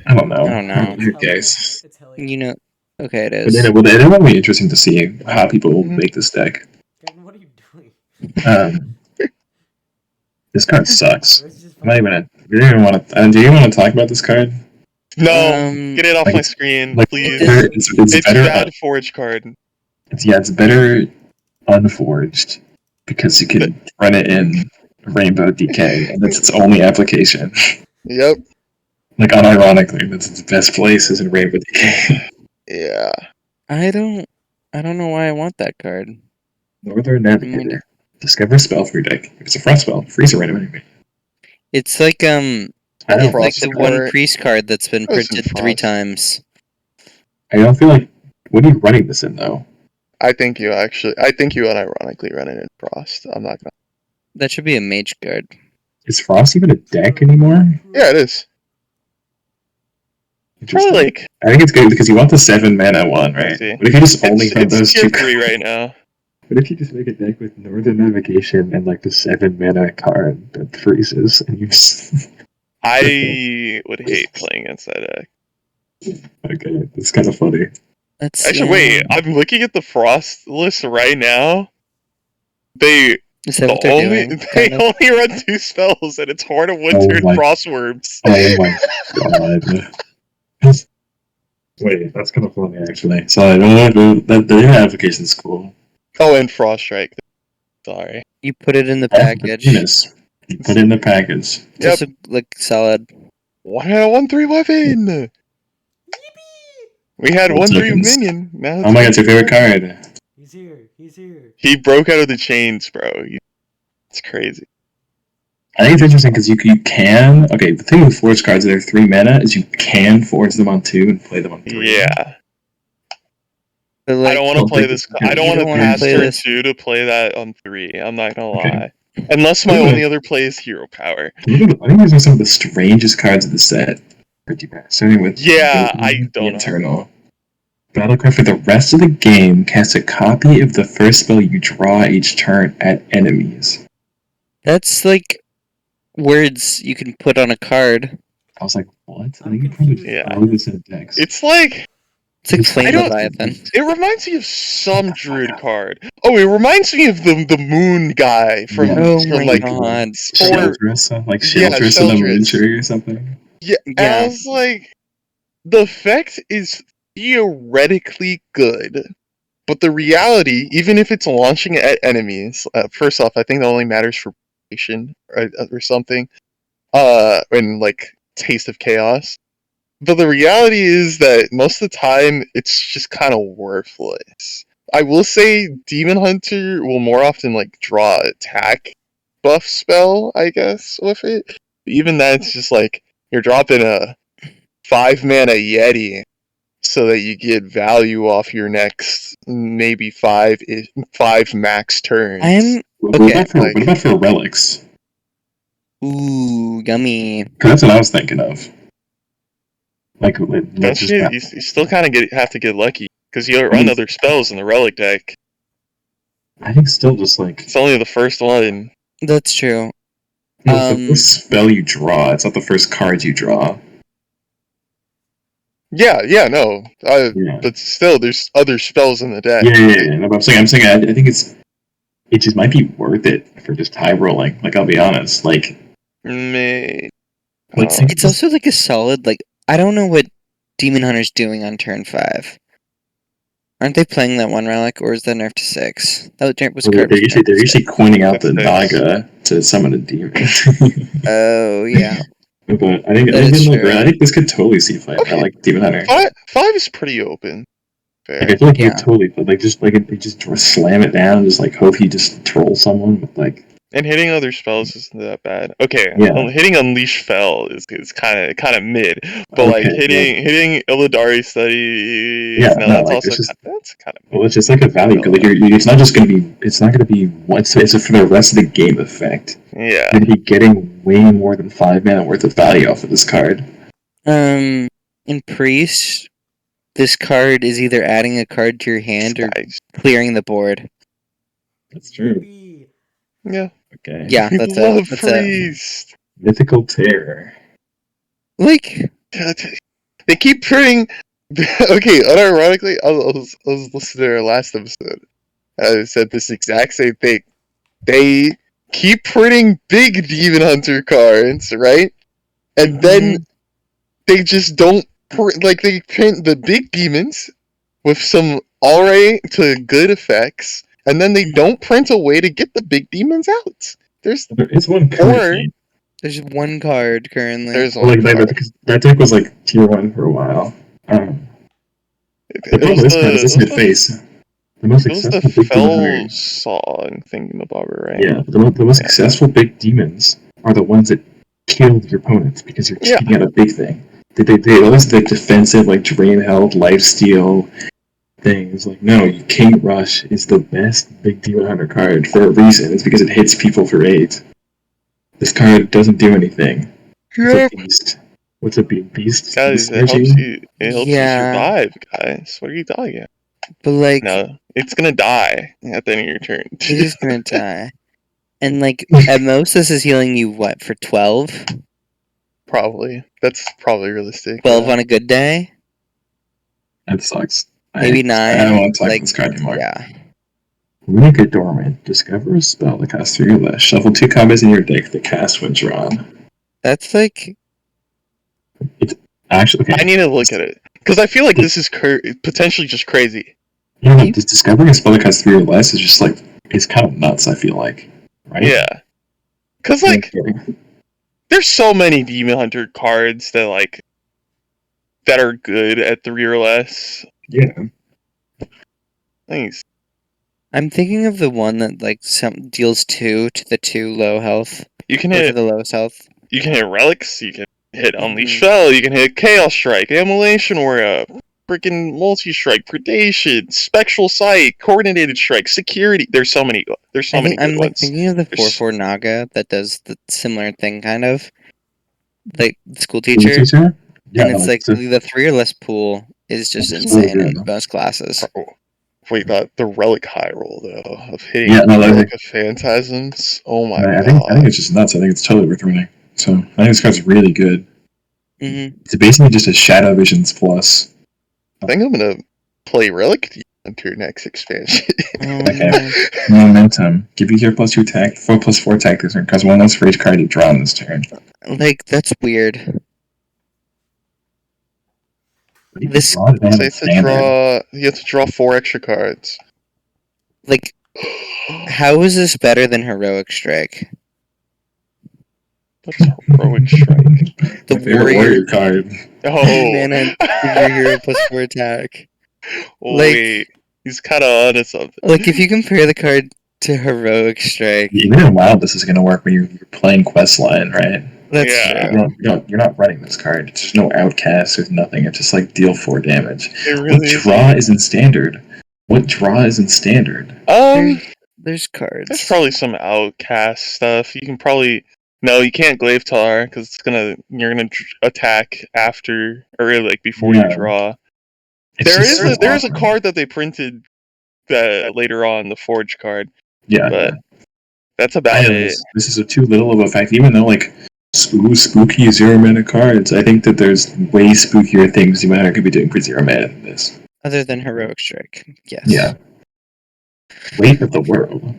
I don't know. Who cares? It's Helia. Okay, it is. But it will be interesting to see how people make this deck. Kevin, what are you doing? This card sucks. I'm not even. Do you want to talk about this card? No, get it off my screen, please. It's better. Bad forge card. It's better unforged because you can run it in Rainbow Decay, and that's its only application. Yep. Unironically, that's its best place is in Rainbow Decay. Yeah. I don't know why I want that card. Northern Navigator. Discover spell for your deck. If it's a frost spell, freeze a random enemy. It's like I it's like the one priest card that's been printed 3 times. I don't feel like. What are you running this in though? I think you unironically run it in Frost. I'm not gonna. That should be a mage card. Is Frost even a deck anymore? Yeah, it is. Probably I think it's good because you want the 7 mana one, right? What if you just only run those 2 cards? 3 right now. What if you just make a deck with Northern Navigation and the 7 mana card that freezes and you just... I would hate playing against that deck. Okay, that's kind of funny. Actually, wait, I'm looking at the Frost list right now. They only run 2 spells, and it's Horn of Winter and Frostworms. Oh my god. Wait, that's kind of funny, actually. So I don't know, the application is cool. Oh, and Frost Strike. Sorry. You put it in the package. You put it in the package. Just solid. 1 out of 1/3 weapon! Yippee! We had 1/3 minion. Now oh my god, it's your favorite card. He's here. He broke out of the chains, bro. It's crazy. I think it's interesting because you can. Okay, the thing with forge cards that are 3 mana is you can forge them on 2 and play them on 3. Yeah. I don't want to play this. I don't want to pass turn 2 to play that on 3. I'm not gonna lie. Unless my only other play is Hero Power. I think these are some of the strangest cards of the set. Starting with I don't internal. Battlecry for the rest of the game, cast a copy of the first spell you draw each turn at enemies. That's like words you can put on a card. I was like, what? I think you probably follow this in decks. It's like It's like Flame Leviathan. It reminds me of some druid card. Oh, it reminds me of the moon guy from like God. Sheldress, like Sheldress in the Moon Tree or something. Yeah, and I was like, the effect is theoretically good, but the reality, even if it's launching at enemies, first off, I think that only matters for patient or something, and like Taste of Chaos. But the reality is that most of the time, it's just kind of worthless. I will say Demon Hunter will more often like draw attack buff spell, I guess, with it. Even that's just like you're dropping a 5-mana Yeti so that you get value off your next maybe 5 max turns. What about for relics? Ooh, yummy. That's what I was thinking of. Like, you still kind of have to get lucky because you run other spells in the relic deck. I think still just like it's only the first one. That's true. No, the first spell you draw. It's not the first card you draw. Yeah, no. But still, there's other spells in the deck. Yeah. No, but I'm saying, I think it just might be worth it for just high rolling. Like, I'll be honest. Like, it's also like a solid. Like, I don't know what Demon Hunter's doing on turn 5. Aren't they playing that one relic, or is that nerf to 6? That was they're usually coining out the Naga to summon a demon. Oh yeah. But I think this could totally see play. I like Demon Hunter. 5 is pretty open. Fair. Like, I feel like you totally just slam it down, just like hope he just trolls someone with like. And hitting other spells isn't that bad. Okay, hitting Unleash Fell is kind of mid, but like hitting Illidari Study, that's kind of. Well, it's just like a value because it's not gonna be it's for the rest of the game effect. Yeah, you're gonna be getting way more than 5 mana worth of value off of this card. In Priest, this card is either adding a card to your hand or clearing the board. That's true. Yeah. Okay. Yeah, that's Priest. Mythical Terror. Like, they keep printing. Okay, unironically, I was listening to our last episode. I said this exact same thing. They keep printing big Demon Hunter cards, right? And then they just don't print. Like, they print the big demons with some alright to good effects. And then they don't print a way to get the big demons out. There's one card. There's one card currently. There's one card. That deck was like tier 1 for a while. The problem with this card is this mid-face. The most successful big Fell song thingamabobber, right? Yeah, the most successful big demons are the ones that killed your opponents because you're taking out a big thing. They always like defensive, like drain health, lifesteal things. Like, no, King Rush is the best big Demon Hunter card for a reason. It's because it hits people for 8. This card doesn't do anything. It's a beast. What's a beast? Guys, it helps you survive, guys. What are you talking about? But like, no, it's gonna die at the end of your turn. It is gonna die. And like, at most, this is healing you what for 12? Probably. That's probably realistic. 12 on a good day. That sucks. Maybe 9. I don't want to talk this card anymore. Yeah. Runic Dormant. Discover a spell that costs 3 or less. Shuffle 2 combos in your deck that cast when drawn. That's like. It's actually. Okay. I need to look at it because I feel like this is potentially just crazy. Yeah, like, discovering a spell that costs 3 or less is just like it's kind of nuts. I feel like, right? Yeah. Because like, there's so many Demon Hunter cards that are good at 3 or less. Yeah. Thanks. I'm thinking of the one that deals 2 to the 2 low health. You can hit the lowest health. You can hit relics. You can hit Unleash Fell. You can hit Chaos Strike, Immolation Aura, freaking Multi-Strike, Predation, Spectral Sight, Coordinated Strike, Security. There's so many. I'm like thinking of the 4/4 Naga that does the similar thing, kind of like School Teacher. Yeah, and it's like the 3 or less pool is just insane in most classes. Wait, the relic high roll though of hitting relic of Phantasms. Oh my god! I think it's just nuts. I think it's totally worth running. So I think this card's really good. Mm-hmm. It's basically just a Shadow Visions plus I think I'm gonna play Relic Hunter next expansion. Okay. Momentum. Give you here +2 attack, 4+4 attack this turn, because 1 less for each card you draw on this turn. Like, that's weird. What do you This- draw? They have a standard. You have to draw 4 extra cards. Like, how is this better than Heroic Strike? What's Heroic Strike? The My favorite warrior card. Oh, Mana, give your hero +4 attack. wait. He's kind of onto something. Like, if you compare the card to Heroic Strike, Even in WoW, this is going to work when you're playing Questline, right? that's Yeah. true. You're not running this card. There's no outcast. There's nothing. It's just like deal 4 damage. It What really draw is in standard? What draw is in standard? There's cards. There's probably some outcast stuff. You can probably you can't glaive tar because you're gonna attack after or like before you draw. There is a card that they printed that later on, the Forge card. Yeah, but that's about it. This is a too little of a fact. Even though like spooky 0 mana cards, I think that there's way spookier things you might could be doing for 0 mana than this. Other than Heroic Strike, yes. Yeah. Weight of the World.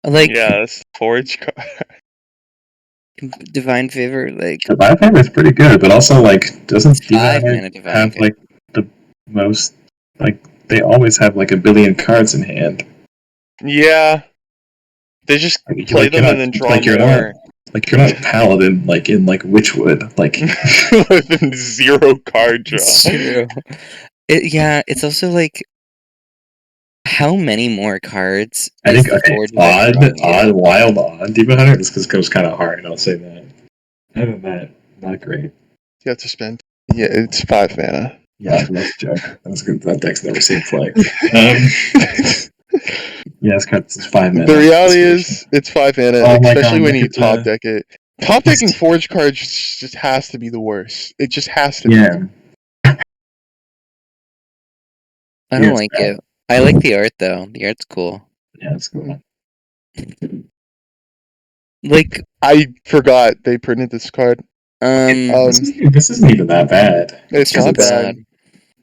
Like, yeah, it's Forge card. Divine Favor, like Divine Favor is pretty good, but also like doesn't 5 mana Divine have Favor. like the most like they always have like a billion cards in hand. Yeah, they just play them and then draw more. Like you're not Paladin like in like Witchwood like with 0 card draw. It's true. It's also like how many more cards? I think odd Demon Hunter. This goes kind of hard. I'll say that. Other than that, not great. You have to spend. Yeah, it's 5 mana. Yeah, that's a joke. That's good. That deck's never seen play. Yeah, it's 5 mana. The reality is, it's 5 mana, especially when you top deck it. Top decking Forge cards just has to be the worst. It just has to be. I don't like it. I like the art though. The art's cool. Yeah, it's cool. Like, I forgot they printed this card. This isn't even that bad. It's not bad.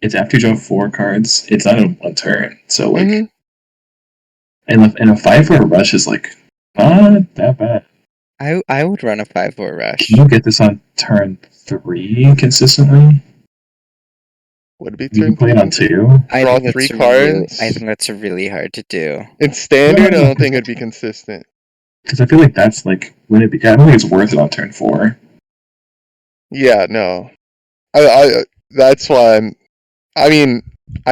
It's after you draw 4 cards. It's not in 1 turn. So like, and a 5/4 rush is like not that bad. I would run a 5/4 rush. Can you get this on turn 3 consistently? Would it be You turn can play it on 2. Draw 3 cards. I think that's really hard to do. In standard, I don't think it'd be consistent. Because I feel like that's like I don't think it's worth it on turn 4. Yeah, no. I that's why I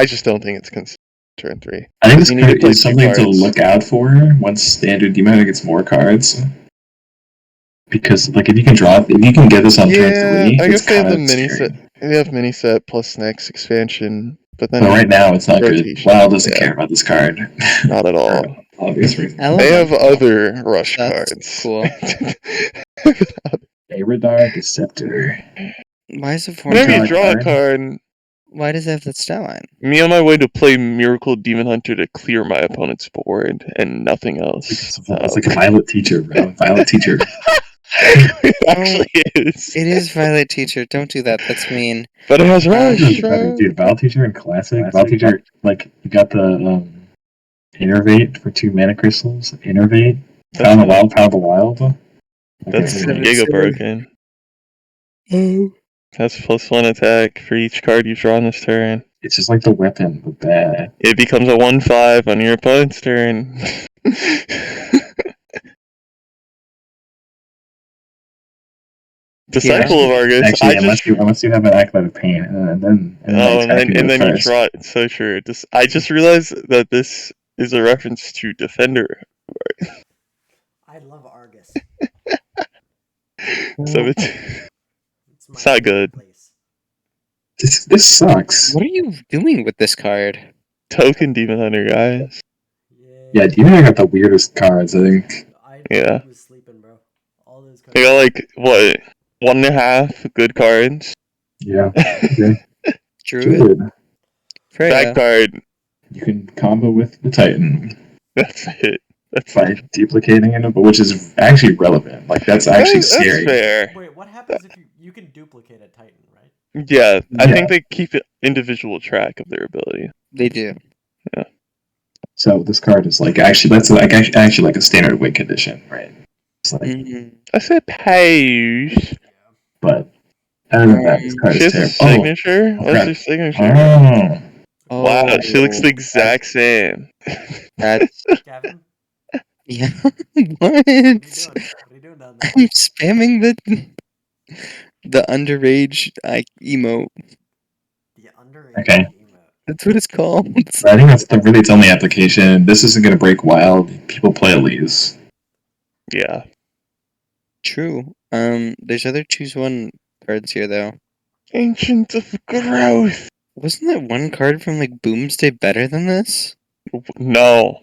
just don't think it's consistent turn 3. I think this card is something to look out for once standard Demon gets more cards. Because like if you can get this on turn 3, I guess they have the mini set. They have mini set plus next expansion, but then right now it's not good. WoW doesn't care about this card. Not at all. Obvious reasons. They have other rush cards. Cool. Aerodar Deceptor. Why is it Whenever you draw a card, why does it have that stat line? Me on my way to play Miracle Demon Hunter to clear my opponent's board and nothing else. It's like a Violet Teacher, bro. Violet Teacher. It actually is. It is Violet Teacher. Don't do that. That's mean. But it has rush, dude. Violet Teacher in Classic. Violet Teacher, like you got the Innervate for 2 mana crystals. Innervate. Pound the Wild. That's Giga broken. Oh. That's +1 attack for each card you draw on this turn. It's just like the weapon, but bad. It becomes a 1/5 on your opponent's turn. Disciple of Argus. Actually, unless you have an Acolyte of Pain, and then you draw it. So true. I just realized that this is a reference to Defender. I love Argus. So it's not good. This sucks. What are you doing with this card? Token Demon Hunter, guys. Yeah, Demon Hunter got the weirdest cards, I think. I was sleeping, bro. All those cards. They got like what 1.5 good cards. Yeah. Okay. Druid. That card. You can combo with the Titan. That's it. That's by duplicating it, which is actually relevant. Like that's actually scary. That's fair. Wait, what happens if you can duplicate a Titan, right? Yeah, I Yeah. think they keep it individual track of their ability. They do. So this card is like actually like a standard win condition, right? It's like, I said page. but other than that, this card She is has a terrible. signature? Oh, What's crap. her signature? Oh, Wow, she looks the exact same. That's Gavin, yeah. What? what are you doing? What are you doing down there? I'm spamming the underage emote. The underage Okay. emote. That's what it's called. I think that's really its only application. This isn't gonna break wild. People play Elise. Yeah. True. There's other choose one cards here though. Ancient of Growth. Wasn't that one card from like Boomsday better than this? No.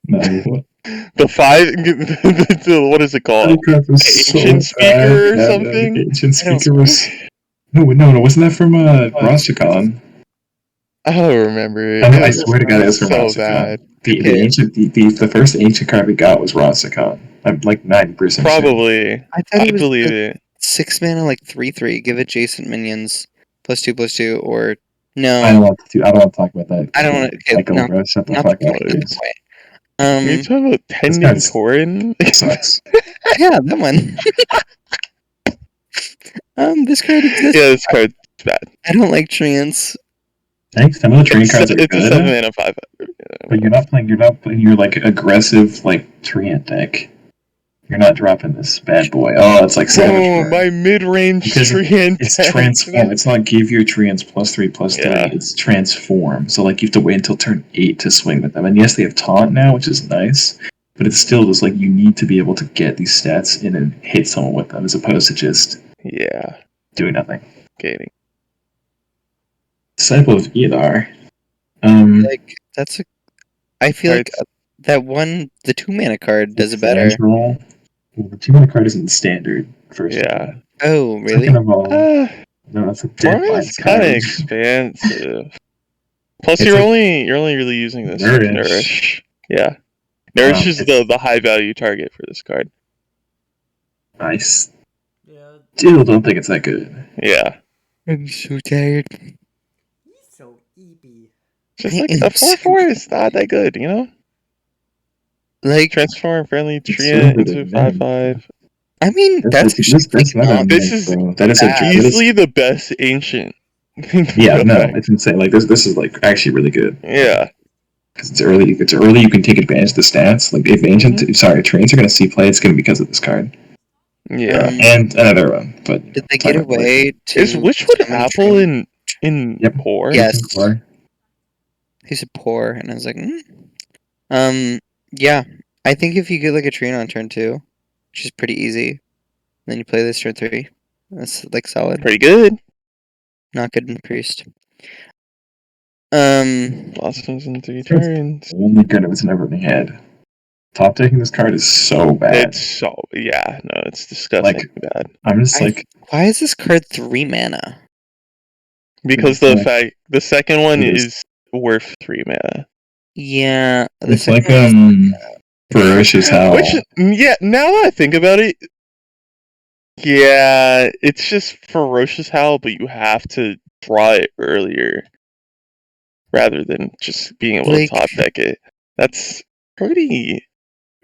No, what? The five. What is it called? Minecraft was The so Ancient bad. Speaker or Yeah, something? the ancient I don't- speaker was. No, wasn't that from Rosticon? I don't remember it. I mean, It I was swear to God, it was from so Rosticon. bad. The Okay. ancient the first ancient card we got was Rosticon. I'm like 90% sure. Probably. I thought I it was believe the it. 6 mana like 3/3. Give adjacent minions +2/+2 or I no. don't want to talk about that. I don't want to. Okay, Michael, no, bro, shut the not fuck the up, point. Not please. the point. You're talking about Tending guy's- Torin? Sucks. Yeah, that one. This card exists. Yeah, this card's bad. I don't like trance. Thanks. Some of the train cards are It's a good, 7 mana 5. but you're not playing your like aggressive like treant deck. You're not dropping this bad boy. Oh, it's like Savage Oh, Burn. my mid-range Because Treant it's deck. transform. It's not give your treants +3/+3. Yeah. It's transform. So like you have to wait until turn 8 to swing with them. And yes, they have taunt now, which is nice. But it's still just like you need to be able to get these stats in and hit someone with them, as opposed to just Yeah, doing nothing. gaining. Disciple of Edar. Like that's a. I feel like Cards. that one, the 2 mana card does it better. Advantage roll. Well, the 2 mana card isn't standard. First Yeah. of all. Oh, really? Second of all, no, that's a dead Torment's box card. kind of expensive. Plus, It's you're like- only really using this Nourish. Nourish. Yeah, Nourish is it's- the high value target for this card. I Yeah, still don't think it's that good. Yeah, I'm so tired. he's so eepy. just like a 4/4 is not that good, you know. Like, Transform friendly It's Treant over into the 5/5. I mean, that's that's not a This mix, is bro. That is a bad. Easily the best ancient. yeah, no, effect. it's insane. Like this is like actually really good. Yeah, Because it's early. If it's early, you can take advantage of the stats. Like if ancient, sorry, trains are going to see play, it's going to be because of this card. yeah. And another one. But Did they get talk about it away to Is Witchwood summon Apple Treant? in Yep. Poor? Yes. Or- He said poor, and I was like, yeah. I think if you get like a Treant on turn 2, which is pretty easy, then you play this turn 3. That's like solid. Pretty good. Not good in Priest. Blossoms in 3 turns. only good if it's never in the head. Top taking this card is so bad. It's so it's disgusting bad. I'm just like Why is this card 3 mana? Because the second one is worth 3 mana. Yeah, the it's like second ferocious hell. Which now that I think about it, yeah, it's just ferocious howl, but you have to draw it earlier rather than just being able to top deck it. That's pretty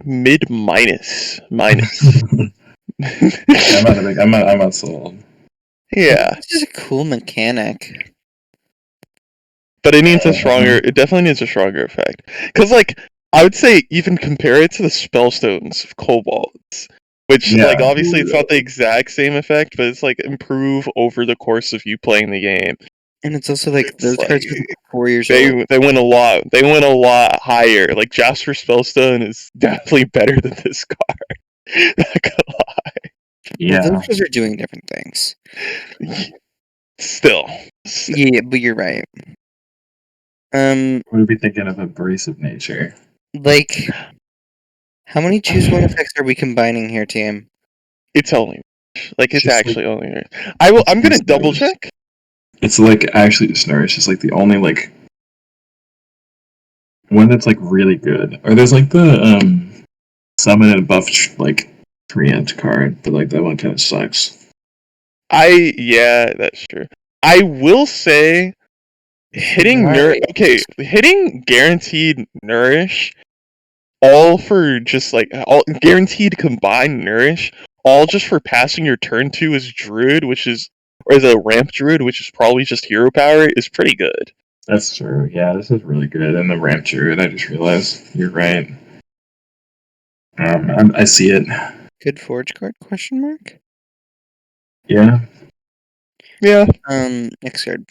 mid minus. I'm not sold. Yeah, This is a cool mechanic. but it needs a stronger. It definitely needs a stronger effect. Because, like, I would say even compare it to the Spellstones of Kobolds, which, like, obviously it's not the exact same effect, but it's like improve over the course of you playing the game. And it's also like It's those like- cards were 4 years old. They went a lot. They went a lot higher. Like Jasper Spellstone is definitely better than this card. Not gonna lie. Yeah. Well, those cards are doing different things. Still. Yeah, but you're right. What are we thinking of abrasive nature? Like, how many choose one effects are we combining here, team? It's only like it's Just actually only. I'm gonna just double notice. check. It's like actually just nourish. It's like the only like one that's like really good. Or there's like the summon and buff like treant card, but like that one kind of sucks. Yeah, that's true. I will say hitting guaranteed nourish, all for just like all guaranteed combined nourish, all just for passing your turn 2 as druid, or as a ramp druid, which is probably just hero power, is pretty good. That's true. Yeah, this is really good. And the ramp druid, I just realized you're right. I see it. Good forge card? Question mark. Yeah. Yeah. Next card.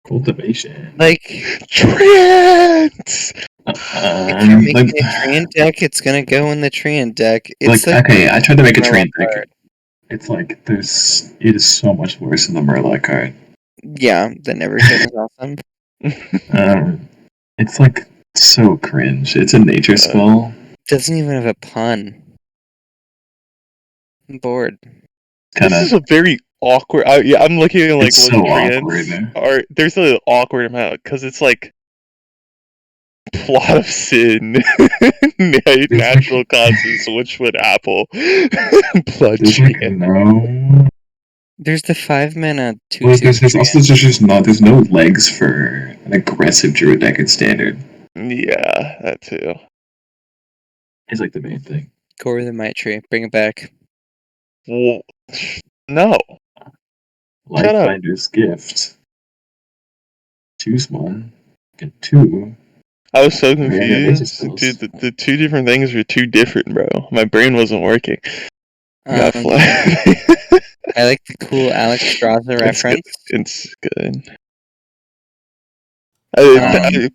Cultivation. Like Treant! if you're making a Treant deck, it's gonna go in the Treant deck. It's like okay, I tried to make a Treant deck. card. It's like it is so much worse than the Murloc card. Yeah, the Never Ship is awesome. It's like so cringe. It's a nature spell. Doesn't even have a pun. I'm bored. This is a very awkward. I'm looking at like it's what so Treants are. There's an awkward amount because it's like plot of sin, natural causes, Switchfoot apple, blood Treant. No. There's the 5-mana 2/2. Well, there's no legs for an aggressive druid deck in standard. Yeah, that too. It's like the main thing. Core the Might Tree. Bring it back. Well, no. Lightfinder's Gift. Choose one. Get 2. I was so confused. Dude, the 2 different things were too different, bro. My brain wasn't working. I like the cool Alex Straza reference. It's good.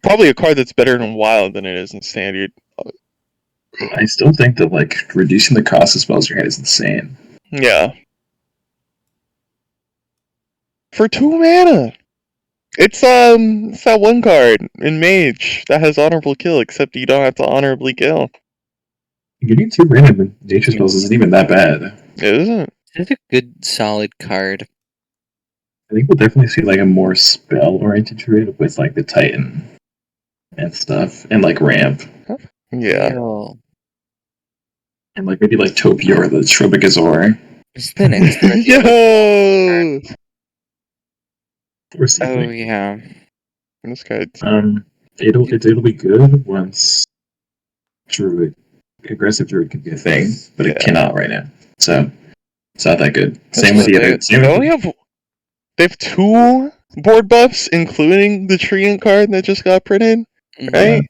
Probably a card that's better in Wild than it is in Standard. I still think that like reducing the cost of spells in your hand is insane. Yeah. For 2 mana. It's that one card in Mage that has honorable kill, except you don't have to honorably kill. Getting 2 random nature spells isn't even that bad. It isn't. It's a good, solid card. I think we'll definitely see like a more spell-oriented druid with like the Titan and stuff, and like ramp. Yeah. Ew. And like maybe like Topia or the Trubicazor. Is the next Yo! Oh yeah. This card. It'll be good once aggressive druid can be a thing, but it cannot right now. So it's not that good. Same with the other. They have 2 board buffs, including the Treant card that just got printed, right?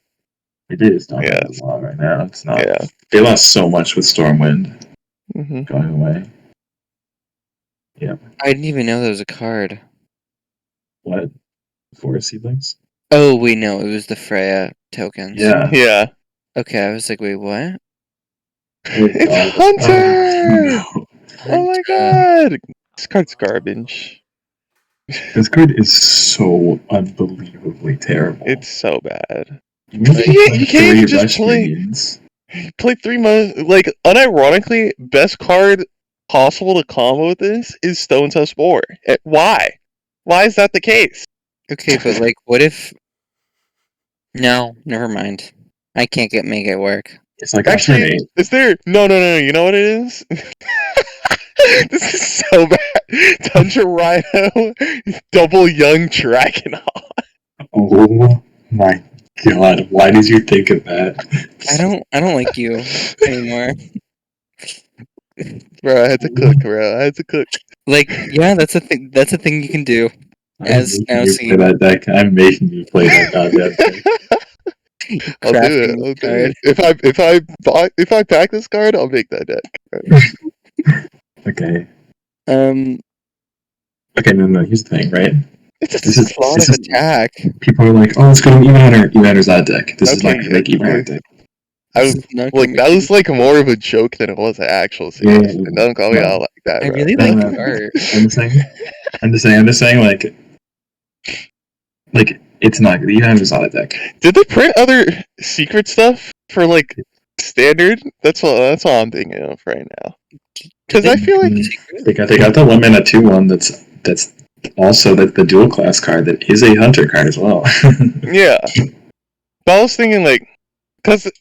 It is not a lot right now. It's not. Yeah. They lost so much with Stormwind going away. Yeah. I didn't even know there was a card. What? Forest Seedlings? Oh, wait, no, it was the Freya tokens. Yeah. Yeah. Okay, I was like, wait, what? It's Hunter! Oh my god! This card's garbage. This card is so unbelievably terrible. It's so bad. You can't even just play 3 months. Like, unironically, best card possible to combo with this is Stone Tusk Boar. Why? Why is that the case? Okay, but like, what if? No, never mind. I can't make it work. It's like actually, is there? No. You know what it is? This is so bad. Tundra Rhino, double young Dragonhawk. Oh my god! Why did you think of that? I don't like you anymore. Bro, I had to cook, bro. I had to cook. Like, yeah, that's a thing. That's a thing you can do. As now see, play that deck. I'm making you play that goddamn deck. I'll do it. If I pack this card, I'll make that deck. Okay. Okay, no. Here's the thing, right? This is a lot of attack. People are like, "Oh, let's go to Even Hunter. Even Hunter's that deck. This is not gonna make Even Hunter deck." That was like more of a joke than it was an actual serious. And don't call me out like that. I really like the art. I'm just saying, like it's not Even Hunter's not a deck. Did they print other secret stuff for like standard? That's what I'm thinking of right now. Because I feel like they got the 1-mana 2/1 that's also the dual class card that is a hunter card as well. Yeah, but I was thinking like, because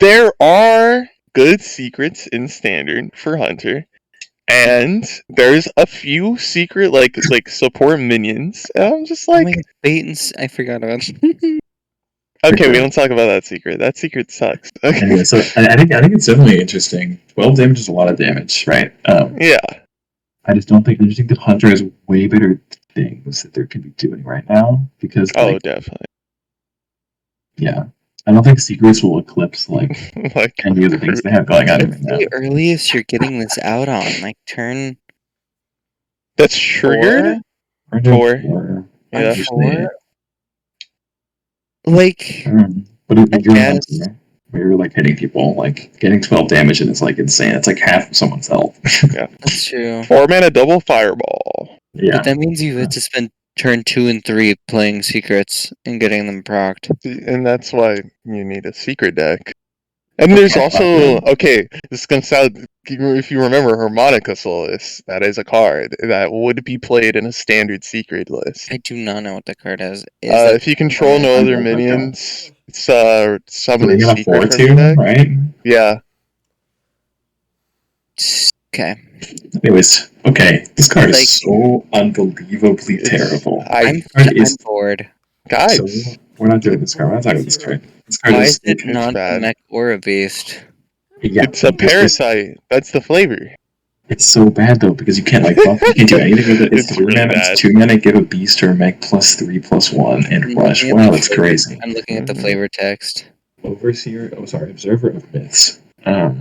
there are good secrets in standard for hunter, And there's a few secret like support minions, and I'm just like, I forgot about. Okay, we don't talk about that secret. That secret sucks. Okay. Anyway, so I think it's definitely interesting. 12 damage is a lot of damage, right? Yeah. I just think that Hunter has way better things that they can be doing right now because Definitely. Yeah. I don't think secrets will eclipse like any of the things they have going on right now. The earliest you're getting this out on, like turn. That's triggered. 4. Yeah. 4. Like, but if you're Hunter, where you're like hitting people, like getting 12 damage and it's like insane. It's like half of someone's health. Yeah, that's true. 4-mana double fireball. Yeah, but that means you have to spend turn 2 and 3 playing secrets and getting them procced. And that's why you need a secret deck. And there's also this is gonna sound, if you remember Harmonica Solace, that is a card that would be played in a standard secret list. I do not know what the card is. If you control no other minions, it's summon a secret from 4/2, your deck. right? Yeah. Okay. Anyways, this card is so unbelievably terrible. I'm bored. Guys, so we're not doing this card. We're not talking about this card. This card Why is it not a mech or a beast? Yeah, it's a parasite. That's the flavor. It's so bad though because you can't buff. You can't do anything with it. It's 3 really mana. bad. It's 2 mana. Give a beast or a mech +3/+1 and rush. Yeah, Wow, that's crazy. I'm looking at the flavor text. Overseer. Observer of Myths. What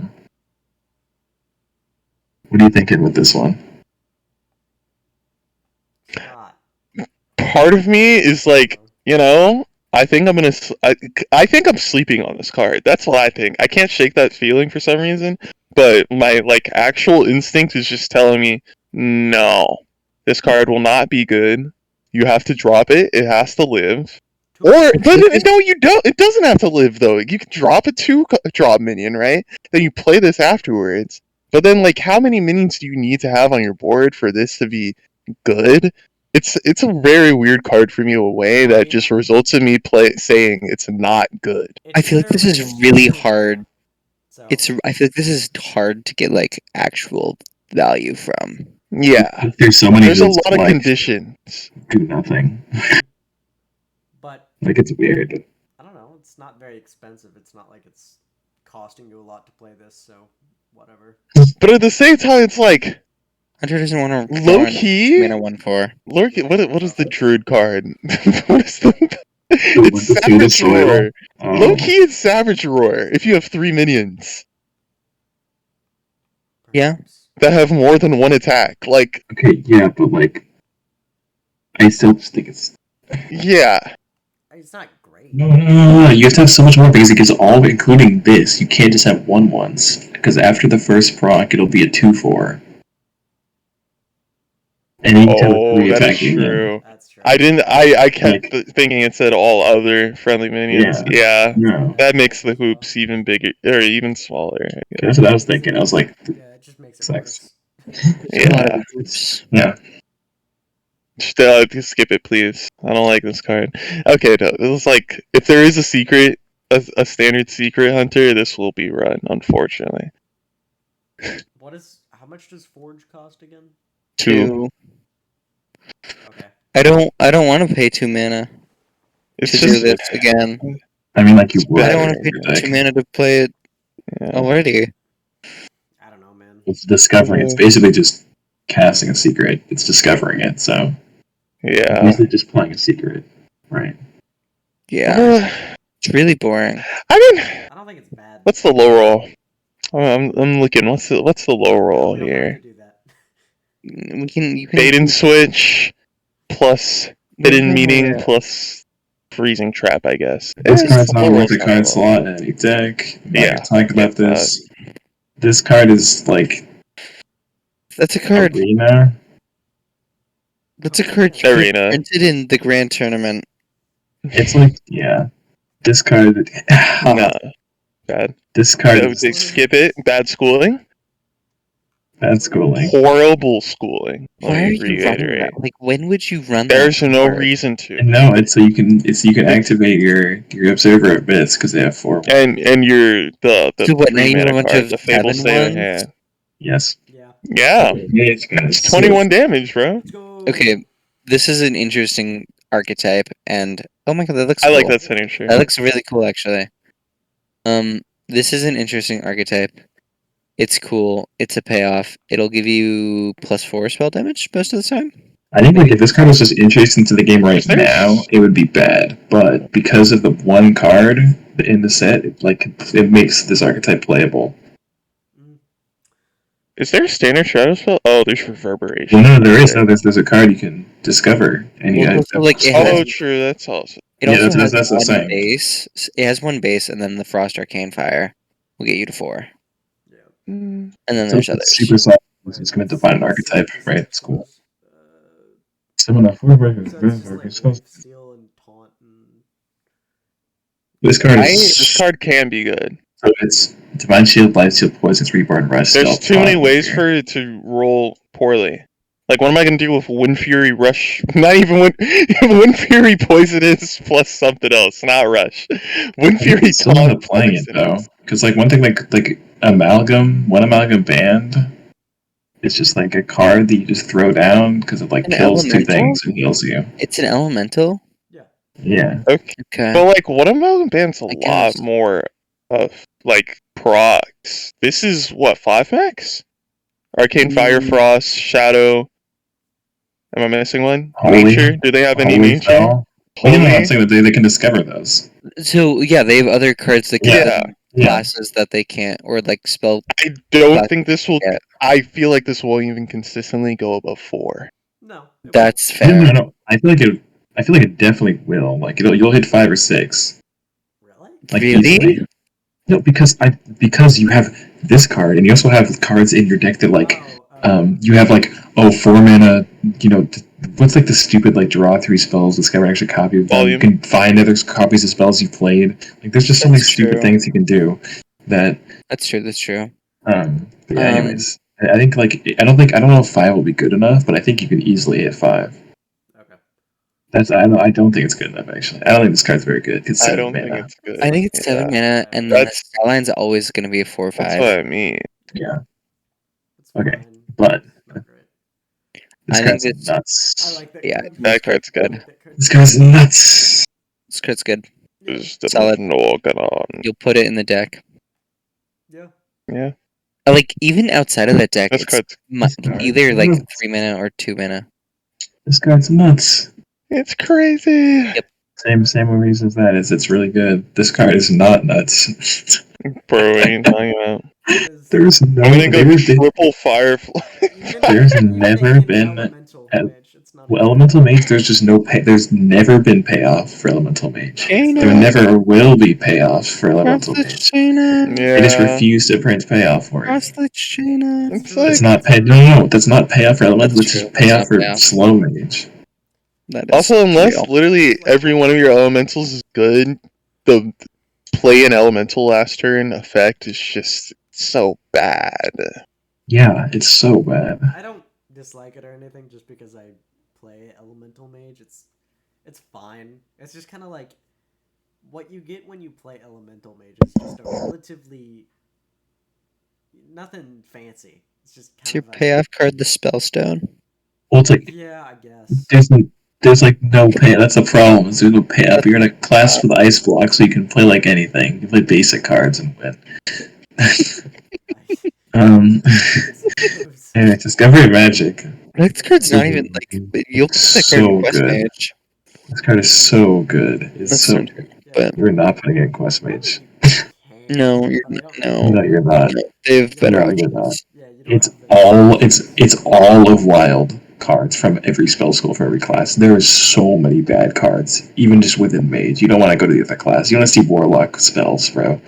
are you thinking with this one? Part of me is like, I think I'm gonna. I think I'm sleeping on this card. That's what I think. I can't shake that feeling for some reason, but my actual instinct is just telling me, no, this card will not be good. You have to drop it. It has to live. But no, you don't. It doesn't have to live though. You can drop a 2-drop minion, right? Then you play this afterwards. But then, how many minions do you need to have on your board for this to be good? It's a very weird card for me away that just results in me saying it's not good. I feel like this is really hard. I feel like this is hard to get actual value from. Yeah, there's so many. There's a lot of conditions. Do nothing. But it's weird. I don't know. It's not very expensive. It's not like it's costing you a lot to play this. So whatever. But at the same time, it's like. Hunter doesn't want to low key. Mana 1/4. What is the Druid card? What is the? It's Savage Roar. Low key, it's Savage Roar. If you have 3 minions. Yeah. That have more than one attack, Okay, yeah, but I still just think it's. Yeah. It's not great. No. You have to have so much more because it gives all, including this. You can't just have 1/1s because after the first proc, it'll be a 2/4. That is true. That's true. I kept thinking it said all other friendly minions. Yeah. No. That makes the hoops even bigger or even smaller. That's what I was thinking. I was like, yeah, it just makes it worse. Yeah. Yeah. Just skip it, please. I don't like this card. Okay, no, this is if there is a secret, a standard secret hunter, this will be run, unfortunately. How much does Forge cost again? 2. Okay. I don't want to pay 2 mana to do this again. I mean, you would. I don't want to pay 2 mana to play it already. I don't know, man. It's discovering. It's basically just casting a secret. It's discovering it. So yeah, it's basically just playing a secret, right? Yeah, it's really boring. I don't think it's bad. What's the low roll? I'm looking. What's the low roll here? You can bait and switch plus hidden meeting plus freezing trap, I guess. This card's not worth a card slot in any deck. Yeah, talk about this. This card is that's a card. Arena. That's a card printed in the Grand Tournament. It's this card. Nah, bad. This card. Skip it. Bad schooling. Bad schooling. Horrible schooling. Why are you running that? When would you run that? There's no reason to. No, it's so you can activate your Observer of Myths because they have 4. And you're the so what? Now you have a bunch card, of the Fable 7 Stay in ones? Hand. Yes. Yeah. Yeah. Mage kind of It's 21 damage, bro. Let's go. Okay, this is an interesting archetype, and oh my god, that looks I cool. like that signature. That looks really cool, actually. This is an interesting archetype. It's cool. It's a payoff. It'll give you +4 spell damage most of the time. I think like if this card was just introduced into the game right There's- now, it would be bad. But because of the one card in the set, it makes this archetype playable. Is there a standard shadow spell? Oh, there's reverberation. Well, no, there is. No, there's a card you can discover, and you Well, guys. also, like, it Oh, has- true. That's awesome. It Yeah, also that's has what I'm one saying. base. It has one base, and then the Frost Arcane Fire will get you to 4. Yeah. And then So there's it's others. super soft. Wait, It's going to let's define an see archetype, if this right? is It's cool. close. Summon a 4 So it's just like life steal and taunt and This card This is. card can be good. So it's Divine Shield, Life Steal, Poison's Reborn, Rush. There's Stealth, too many Taunt ways here. for it to roll poorly. Like, what am I gonna do with Wind Fury Rush? Not even Wind Fury Poisonous plus something else, not Rush. Wind I think Fury it's still end up Taunt playing it though, Poisonous. because like one thing like one amalgam band, it's just like a card that you just throw down because it like An kills 2 elemental? things and heals you. It's an elemental? yeah. Yeah. Okay, Okay. but like, what Amalgam Band's a I lot guess. more of like procs. This is what 5 max? Arcane Fire, Frost, Shadow. Am I missing one? Holy- Nature? Do they have any Holy nature? Spell. Well, Holy? I'm saying that they can discover those. So, yeah, they have other cards that give Yeah. them Yeah. classes that they can't, or like spell. I don't Classic, think this will. yeah. I feel like this won't even consistently go above 4. No. it That's No, fair. no, no. I feel like it definitely will. Like you'll hit 5 or 6. won't. Really? Like Really? easily. No, because you have this card and you also have cards in your deck that like you have like 4 mana, what's like the stupid like draw 3 spells, discover an extra copy of them. Volume. You can find other copies of spells you've played. Like there's just so many That's stupid true. things you can do that That's true. but yeah, anyways. I think like I don't know if 5 will be good enough, but I think you could easily hit 5. Okay. I don't think it's good enough actually. I don't think this card's very good. It's I 7 don't think mana. it's good. I think it's 7 mana, and then the That's- Skyline's always going to be a 4/5. That's what I mean. Yeah. It's Okay, fine. but- Not great. This I think card's it's- nuts. I like that. Yeah, card. That card's I good. like that card. This guy's nuts. This card's good. Yeah. There's the Solid. no going on. You'll put it in the deck. Yeah. Yeah, Like, even outside of that deck, this it's card's either like 3 mana or 2 mana. This card's nuts. it's crazy. Yep. Same reason as that is it's really good. This card is not nuts. Bro, what are you talking about? Because There's no. I'm gonna go There's, triple Firefly. There's even never in been elemental at- mage, it's not well, Elemental Mage. There's just no pay. There's never been payoff for Elemental Mage. There never will be payoff for Elemental Mage. They just Yeah. refuse to print payoff for it. It's like It's not pay. No, that's not payoff for Elemental. That's It's true. just payoff It's for not payoff. slow Mage. That is also, unless real. literally every one of your elementals is good, the play an elemental last turn effect is just so bad. Yeah, it's so bad. I don't dislike it or anything just because I play elemental mage. It's fine. It's just kind of like what you get when you play elemental mage is just a relatively nothing fancy. It's just kind It's your of a- payoff card, the Spellstone. Well, it's like Yeah, I guess. there's like no pay. That's a problem. There's no payoff. You're in a class with ice block, so you can play like anything. You can play basic cards and win. Anyway, Discovery Magic. That card's not even like you'll put that card So in Quest good. Mage. This card is so good. It's That's so so good. but- You're not putting it in Quest Mage. No, you're no. No, you're not. They have better No, you're not. options. Yeah, you don't It's have the- it's all of wild cards from every spell school for every class. There is so many bad cards, even just within Mage. You don't want to go to the other class. You want to see Warlock spells, bro.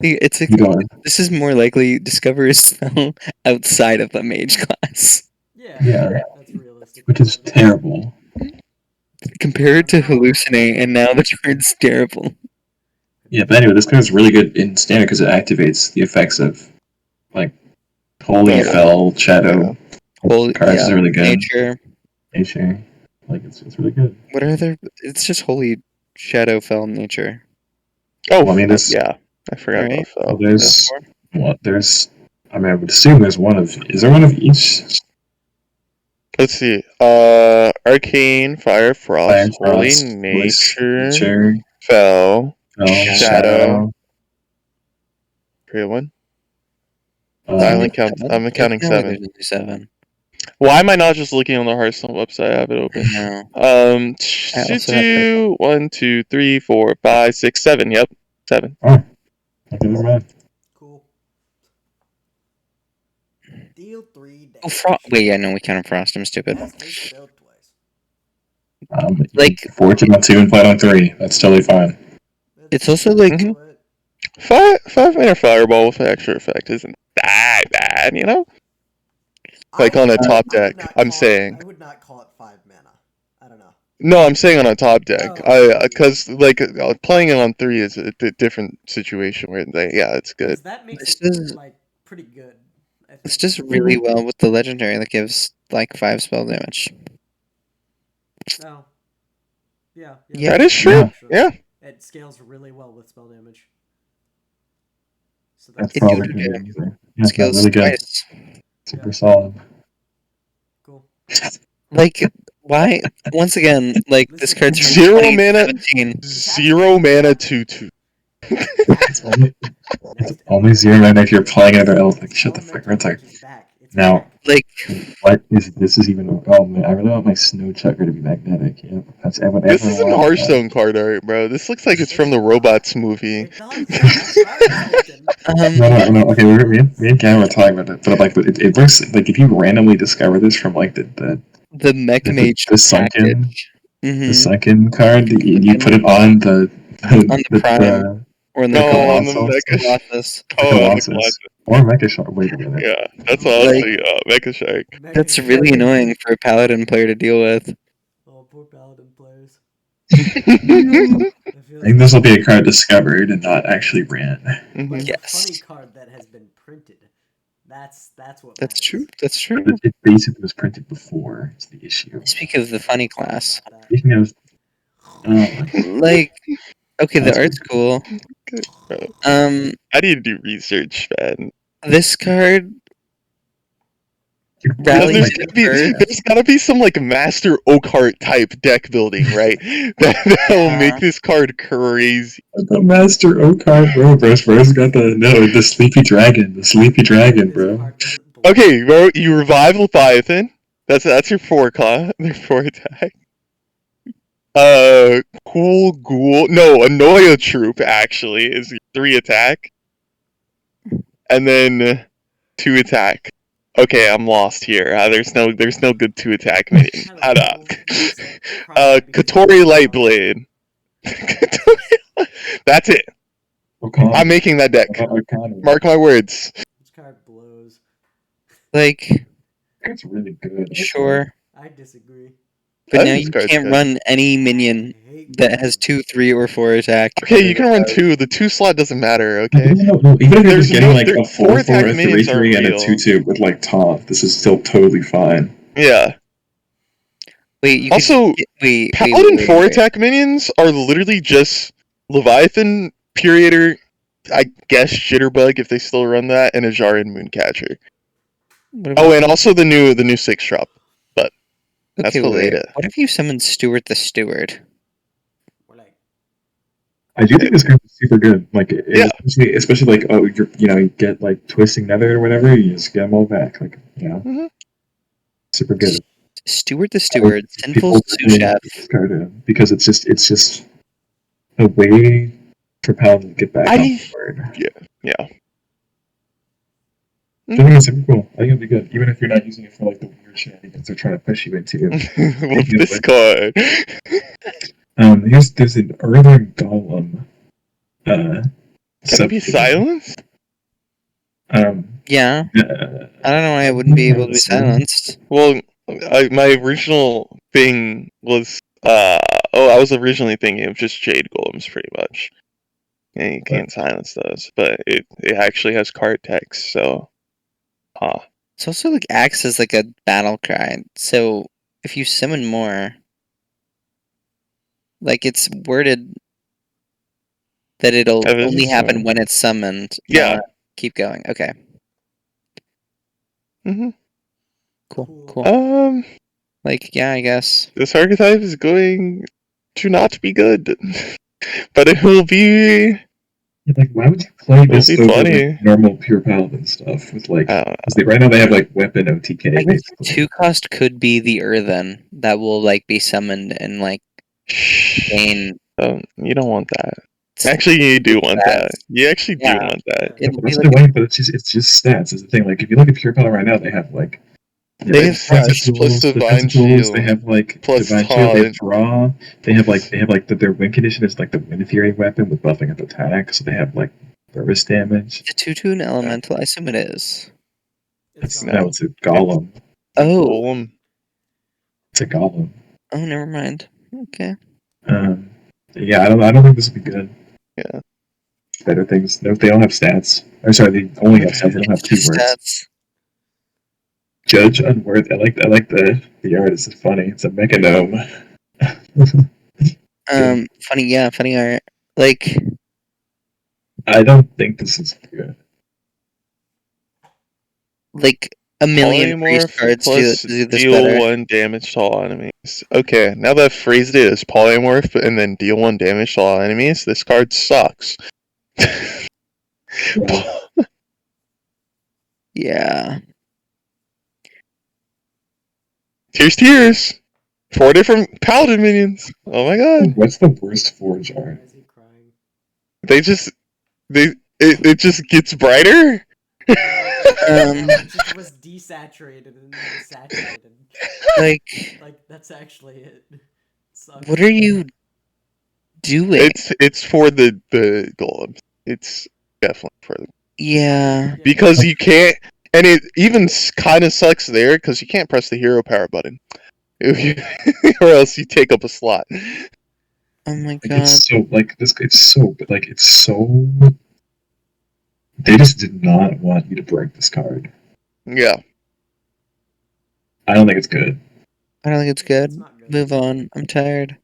It's a, You don't. this is more likely discover a spell outside of the mage class. Yeah, Yeah. that's realistic. Which is terrible. Compare it to hallucinate, and now the card's terrible. Yeah, but anyway, this card is really good in standard because it activates the effects of like Holy Yeah. Fell, Shadow. Holy, Cards yeah, are really good. nature. Nature. Like it's really good. What are there? It's just holy shadow fell nature. Oh, Well, I mean, this- yeah. I forgot Right. about Fel. There's there's I mean, I would assume there's one of. Is there one of each? Let's see. Arcane, Fire, Fire, Frost, Holy Frost, Voice, Nature, Nature, Fell, Shadow. Create one. I Uh, only count. I'm counting No, 7. there's only 7. Why am I not just looking on the Hearthstone website? I have it open. No. I Do also have to. 1, 2, 3, 4, 5, 6, 7. Yep, 7. oh, okay, never mind. Cool. Deal 3 Oh, damage. Wait, yeah, no, we counted Frost. I'm stupid. Cast this spell twice. Like, Fortune on 2 and Fight on 3. That's totally fine. it's also like. Mhm. What? 5-mana Fireball with extra effect isn't that bad, you know? Like on a top deck, I'm saying. I would not call it 5 mana. I don't know. No, I'm saying on a top deck. Oh, Because like playing it on 3 is a different situation where yeah, it's good. Because that makes This it is like pretty good. I think. It's just really well with the legendary that gives like 5 spell damage. Oh. Yeah. Yeah. That is true. actually. Yeah. It scales really well with spell damage. So That's It probably do going to good. be easier. Yeah, that's Scales really good. twice. Super solid. cool. Like, why? Once again, like this Listen, card's from 0 mana, 2017. 0 mana 2/2. It's only, it's Next only 0 mana if you're playing another elf. Like, Next shut the fuck elemental up. mage is back. It's Now, back. Like, what is this? Is even? Oh man, I really want my snow checker to be magnetic. Yeah, that's I would This ever isn't want. Hearthstone card art, bro. This looks like it's from the not. Robots movie. It does. That's what I was thinking. No. Okay, me and Cam were talking about it, but like, it works. Like, if you randomly discover this from like the Mech Mage the sunken package. Mm-hmm. card, you put it on the On the Prime. Or in the No, on the Colossus. Oh, on the Colossus. or Mecha Shark. Wait a minute. Yeah, that's what I was Like- thinking. Mecha Shark. That's really annoying for a Paladin player to deal with. Oh, poor paladin players. I think this will be a card discovered and not actually ran. But it's Yes. a funny card that has been printed. That's what That's matters. true. That's true. It basically was printed before. It's the issue. Speak of the funny class. About that. Speaking of, Like, okay, the That's art's cool. Bro, Um, I need to do research, man. this card Because Rally there's gotta be some like Master Oakheart type deck building, right? that will make this card crazy. the Master Oakheart, bro. Bro's got the Sleepy Dragon. The Sleepy Dragon, This bro. card doesn't belong. Okay, bro, you revive Leviathan. That's your 4 claw, your 4 attack. Cool Ghoul. No, Annoya Troop actually is your 3 attack. And then 2 attack. Okay, I'm lost here. There's no good 2 attack minion. Hold up. Katori Lightblade. That's it. Okami. I'm making that deck. Okami. Mark my words. This card blows. like, It's really good. sure, I disagree. but I now think you this card's can't good. run any minion I hate that has 2, 3, or 4 attack. Okay, you can run 2. The 2 slot doesn't matter, okay? No, even if you're just getting like a 4/4, attack a minions 3/3, aren't and a real. 2/2 with like top, this is still totally fine. Yeah. Wait, you Also, could, wait, Paladin 4 attack minions are literally just Leviathan, Puriator, I guess Jitterbug if they still run that, and Ajarian Mooncatcher. Oh, and also the new 6 drop. But that's okay, the wait. later. What if you summon Stewart the Steward? We're like, I do think this card is super good. Like, Yeah. especially like, oh, you get like Twisting Nether or whatever, you just get them all back. Like, Mhm. super good. Stewart the Steward, Sinful People Sous Chef. put this card in because it's just a way for Paladin to get back on the board. Yeah. I think it's super cool. I think it'll be good, even if you're not using it for like the weird shenanigans they're trying to push you into. With this card. There's an Earthen Golem. Can it be silenced? Yeah, Uh, I don't know why it wouldn't be able to be silenced. Well, my original thing was I was originally thinking of just Jade Golems pretty much. And you can't silence those, but it actually has card text, so It's also like acts as like a battle cry. So if you summon more, like it's worded that it'll That is only happen so. when it's summoned. Yeah. Keep going. Okay. Cool. Um, Like, yeah, I guess. this archetype is going to not be good, but it will be. Like, why would you play this be over funny. like, normal pure paladin stuff? With like, I don't know. 'cause right now they have like weapon OTK I guess basically. 2 cost could be the Earthen that will like be summoned and like gain. You don't want that. Actually, you do want that. You actually do Yeah. want that. It'll be That's like the way, but it's just stats. Is the thing. Like, if you look at pure paladin right now, they have like. They have Crush stats plus Defensive divine tools. They shield. have like plus divine shield. They have taunt. draw. They have like their win condition is like the wind fury weapon with buffing up attack. So they have like burst damage. the 2/2 an elemental. I assume it is. It's No. not. It's a golem. Oh, Golem. It's a golem. oh, never mind. Okay. Yeah, I don't think this would be good. Yeah. Better things. No, they don't have stats. Or sorry, they only have stats. They don't have keywords. Stats. Judge unworthy. I like the art. It's funny. It's a mechanome. Funny art. Like, I don't think this is good. like a million priest Polymorph cards plus do this deal better. 1 damage to all enemies. Okay, now that I've phrased it as polymorph and then deal 1 damage to all enemies, this card sucks. Yeah. Tears. 4 different paladin minions. Oh my god. What's the worst forge Why art? is he crying? It just gets brighter. It just was desaturated and then saturated. Like, that's actually it. Sucks. what are you doing? It's for the golem. It's definitely for the Yeah. because you can't, and it even kind of sucks there because you can't press the hero power button, or else you take up a slot. Oh my god. It's so like this. It's so. They just did not want you to break this card. Yeah. I don't think it's good. I don't think it's good. It's not good. Move on. I'm tired.